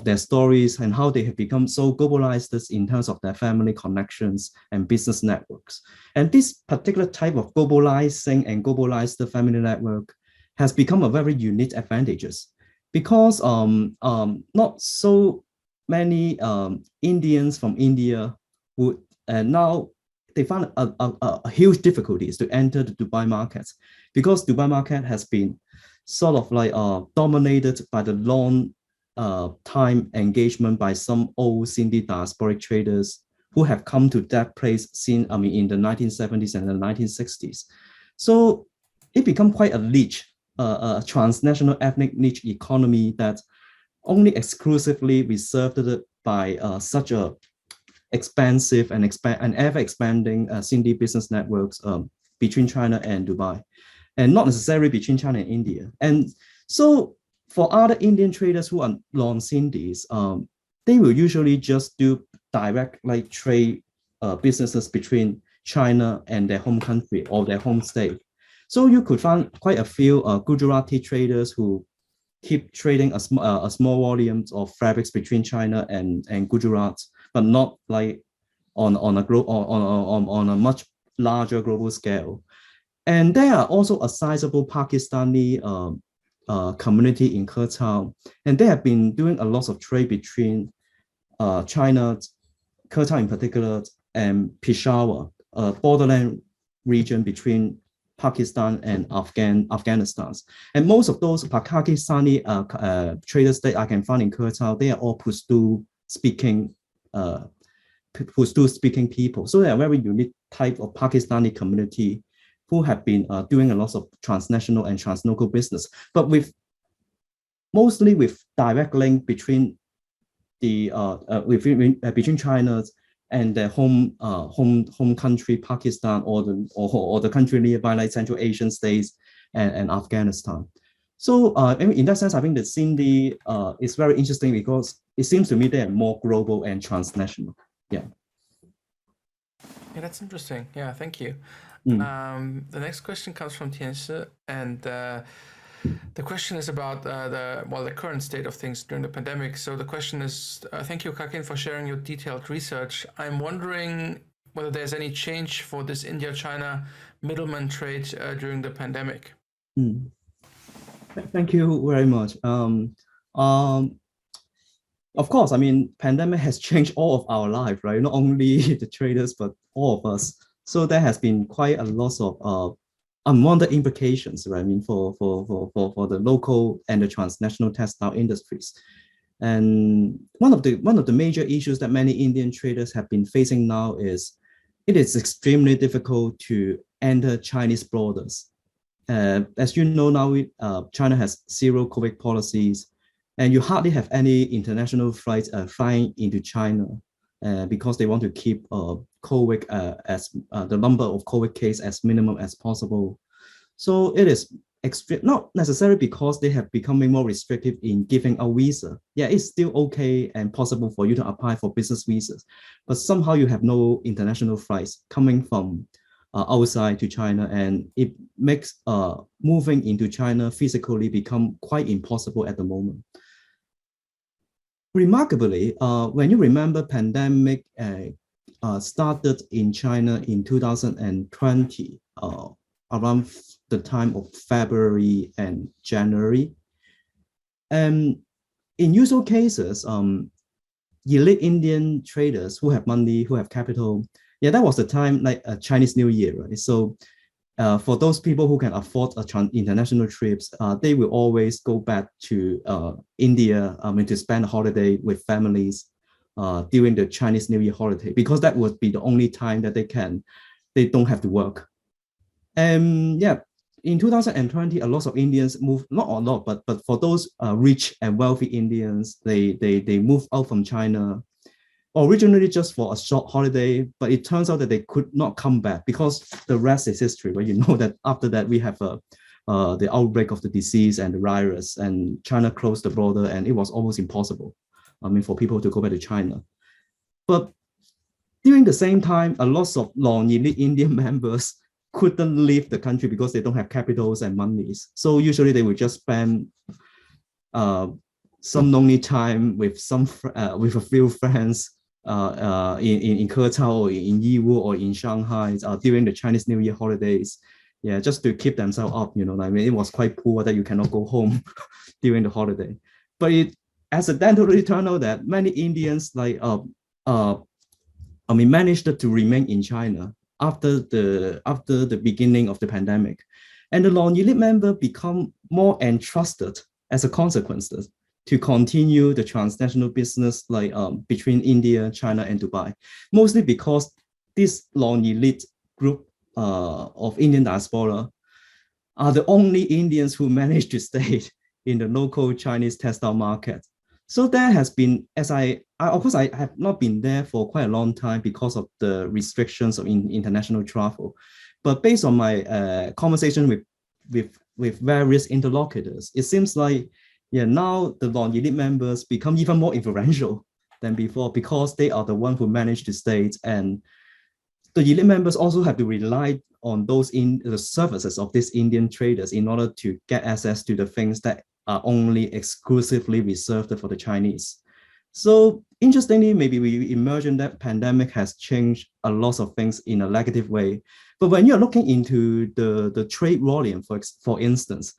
their stories and how they have become so globalized in terms of their family connections and business networks. And this particular type of globalizing and globalized family network has become a very unique advantages, because not so many Indians from India would now they find a huge difficulties to enter the Dubai market, because Dubai market has been sort of like dominated by the long time engagement by some old Sindhi diasporic traders who have come to that place in the 1970s and the 1960s. So it become quite a niche, a transnational ethnic niche economy that only exclusively reserved by such a expansive and ever expanding Sindhi business networks between China and Dubai, and not necessarily between China and India. And so for other Indian traders who are non-Sindhis, they will usually just do direct like trade businesses between China and their home country or their home state. So you could find quite a few Gujarati traders who keep trading a small volumes of fabrics between China and Gujarat, but not like on a much larger global scale. And there are also a sizable Pakistani community in Kertao, and they have been doing a lot of trade between China, Kertao in particular, and Peshawar, a borderland region between Pakistan and Afghanistan. And most of those Pakistani traders that I can find in Kertao, they are all Pashto speaking people. So they are a very unique type of Pakistani community who have been doing a lot of transnational and translocal business, but with mostly with direct link between the between China and their home country Pakistan, or the country nearby like Central Asian states and Afghanistan. So in that sense, I think that Cindy is very interesting because it seems to me they are more global and transnational. Yeah. Yeah, that's interesting. Yeah, thank you. The next question comes from Tianshi, and the question is about the current state of things during the pandemic. So the question is, thank you, Kakin, for sharing your detailed research. I'm wondering whether there's any change for this India-China middleman trade during the pandemic. Thank you very much. Of course, I mean, pandemic has changed all of our life, right? Not only the traders, but all of us. So there has been quite a lot of unwanted implications, right? I mean, for the local and the transnational textile industries. And one of the major issues that many Indian traders have been facing now is it is extremely difficult to enter Chinese borders. As you know now, China has zero COVID policies, and you hardly have any international flights flying into China because they want to keep COVID as the number of COVID cases as minimum as possible. So it is extreme, not necessarily because they have becoming more restrictive in giving a visa. Yeah, it's still okay and possible for you to apply for business visas, but somehow you have no international flights coming from outside to China, and it makes moving into China physically become quite impossible at the moment. Remarkably, when you remember pandemic started in China in 2020, around the time of February and January. And in usual cases, elite Indian traders who have money, who have capital, yeah, that was the time like a Chinese New Year, right? So for those people who can afford international trips, they will always go back to India to spend a holiday with families during the Chinese New Year holiday, because that would be the only time that they don't have to work. And yeah, in 2020, a lot of Indians moved, not a lot, but for those rich and wealthy Indians, they moved out from China originally just for a short holiday, but it turns out that they could not come back because the rest is history. But you know that after that we have the outbreak of the disease and the virus, and China closed the border, and it was almost impossible, I mean, for people to go back to China. But during the same time, a lot of non-elite Indian members couldn't leave the country because they don't have capitals and monies. So usually they would just spend some lonely time with with a few friends in Kertao or in Yiwu or in Shanghai during the Chinese New Year holidays. Yeah, just to keep themselves up, you know. I mean, it was quite poor that you cannot go home during the holiday. But it accidentally turned out that many Indians managed to remain in China after the beginning of the pandemic, and the non-elite member become more entrusted as a consequence to continue the transnational business between India, China, and Dubai, mostly because this non-elite group of Indian diaspora are the only Indians who managed to stay in the local Chinese textile market. So there has been, of course, I have not been there for quite a long time because of the restrictions of international travel. But based on my conversation with various interlocutors, it seems like, yeah, now the non-elite members become even more influential than before because they are the one who manage to stay, and the elite members also have to rely on the services of these Indian traders in order to get access to the things that are only exclusively reserved for the Chinese. So interestingly, maybe we imagine that pandemic has changed a lot of things in a negative way. But when you're looking into the trade volume, for instance,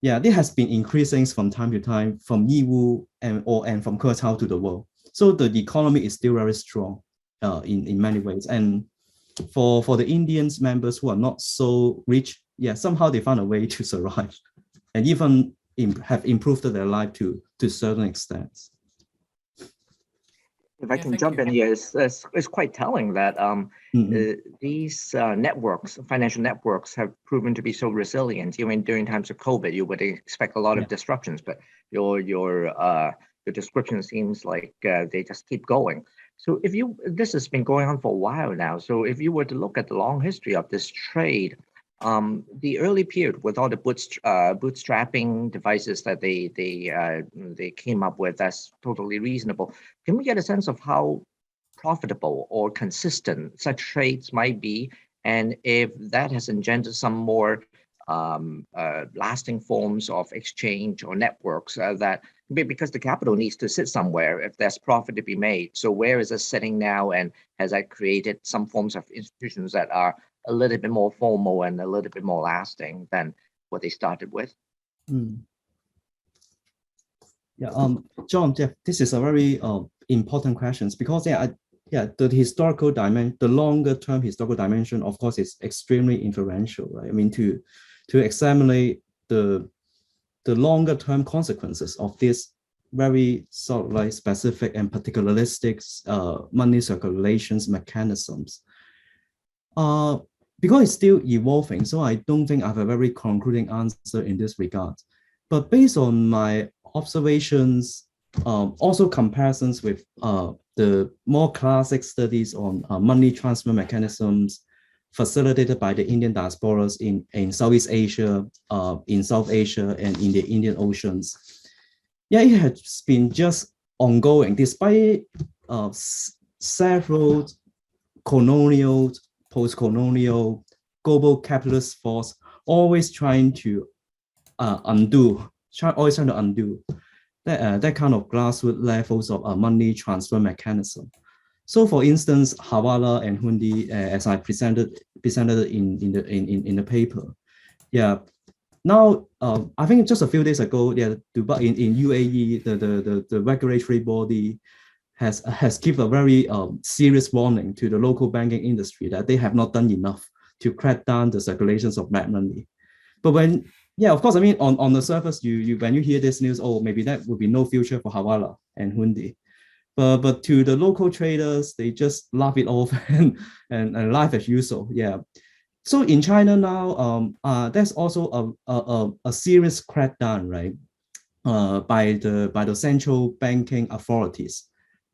yeah, it has been increasing from time to time from Yiwu and from Kertao to the world. So the economy is still very strong in many ways. And for the Indians members who are not so rich, yeah, somehow they found a way to survive and even have improved their life to certain extents. if I Yeah, can thank jump you. in here, it's quite telling that Mm-mm. these networks, financial networks, have proven to be so resilient. Even during times of COVID, you would expect a lot Yeah. of disruptions, but your description seems like they just keep going. So this has been going on for a while now. So if you were to look at the long history of this trade, the early period with all the bootstrapping devices that they came up with, that's totally reasonable. Can we get a sense of how profitable or consistent such trades might be, and if that has engendered some more lasting forms of exchange or networks because the capital needs to sit somewhere if there's profit to be made. So where is it sitting now, and has that created some forms of institutions that are a little bit more formal and a little bit more lasting than what they started with? Mm. Yeah, John, yeah, this is a very important question because the historical dimension, the longer term historical dimension, of course, is extremely influential, right? I mean, to examine the longer term consequences of this very sort of like specific and particularistic money circulations mechanisms. Because it's still evolving, so I don't think I have a very concluding answer in this regard. But based on my observations, also comparisons with the more classic studies on money transfer mechanisms facilitated by the Indian diasporas in Southeast Asia, in South Asia, and in the Indian Oceans. Yeah, it has been just ongoing despite several colonial, post-colonial, global capitalist force always trying to always trying to undo that kind of grassroots levels of money transfer mechanism. So, for instance, Hawala and Hundi, as I presented in the paper, yeah. Now, I think just a few days ago, yeah, Dubai in UAE, the regulatory body has given a very serious warning to the local banking industry that they have not done enough to crack down the circulations of bad money. But yeah, of course, I mean, on the surface, when you hear this news, oh, maybe that would be no future for Hawala and Hundi. But to the local traders, they just laugh it off and life as usual. Yeah. So in China now, there's also a serious crackdown, right, by the central banking authorities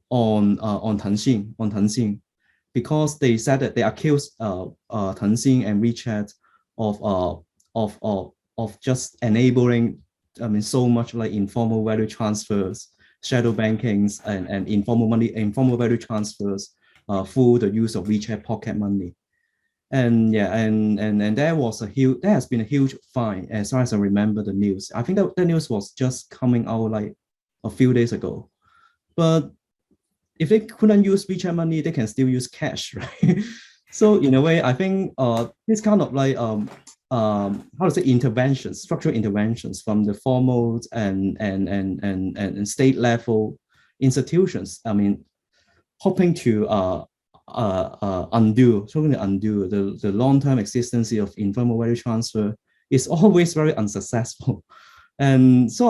on Tengxin, because they said that they accused Tengxin and WeChat of just enabling, I mean, so much like informal value transfers, shadow bankings, and informal value transfers through the use of WeChat pocket money. And yeah, and there has been a huge fine as far as I remember the news. I think that the news was just coming out like a few days ago. But if they couldn't use WeChat money, they can still use cash, right? So in a way, I think this kind of like how to say interventions, structural interventions from the formal and state level institutions. I mean, hoping to undo the long-term existence of informal value transfer is always very unsuccessful. And so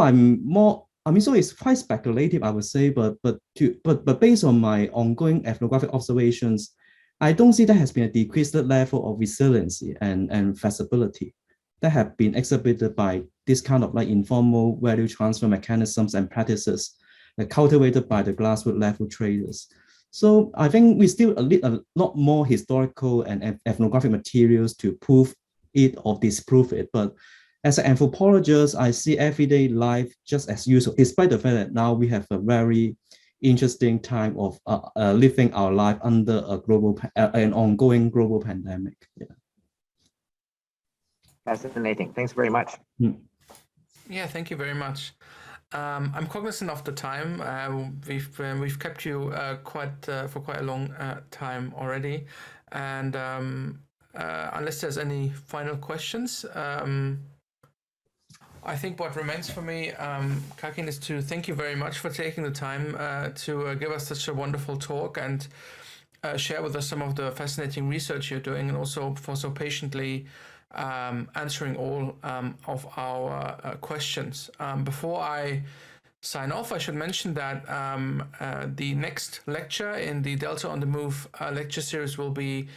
so it's quite speculative, I would say, but based on my ongoing ethnographic observations, I don't see there has been a decreased level of resiliency and flexibility that have been exhibited by this kind of like informal value transfer mechanisms and practices cultivated by the grassroots level traders. So I think we still need a lot more historical and ethnographic materials to prove it or disprove it. But as an anthropologist, I see everyday life just as usual, despite the fact that now we have a very interesting time of living our life under an ongoing global pandemic. Yeah. Fascinating. Thanks very much. Yeah, thank you very much. I'm cognizant of the time. We've kept you for quite a long time already, and unless there's any final questions, I think what remains for me, Kakin, is to thank you very much for taking the time to give us such a wonderful talk and share with us some of the fascinating research you're doing, and also for so patiently answering all of our questions. Before I sign off, I should mention that the next lecture in the Delta on the Move lecture series will be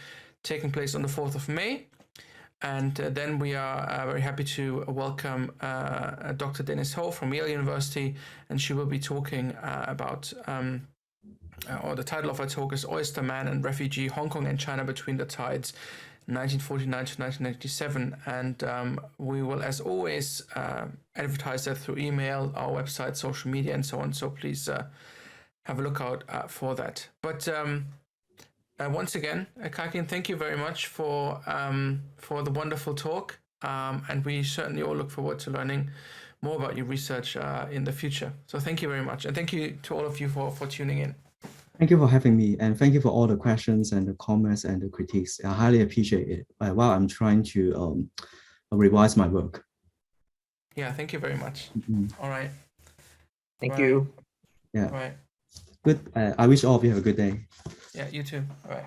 taking place on the 4th of May. And then we are very happy to welcome Dr. Dennis Ho from Yale University, and she will be talking about, or the title of her talk is Oyster Man and Refugee, Hong Kong and China Between the Tides, 1949 to 1997. And we will, as always, advertise that through email, our website, social media, and so on. So please have a look out for that. But once again, Kakin, thank you very much for the wonderful talk, and we certainly all look forward to learning more about your research in the future. So thank you very much, and thank you to all of you for tuning in. Thank you for having me, and thank you for all the questions and the comments and the critiques. I highly appreciate it while I'm trying to revise my work. Yeah, thank you very much. All right. Thank you. Yeah. Right. Good. I wish all of you have a good day. Yeah, you too. All right.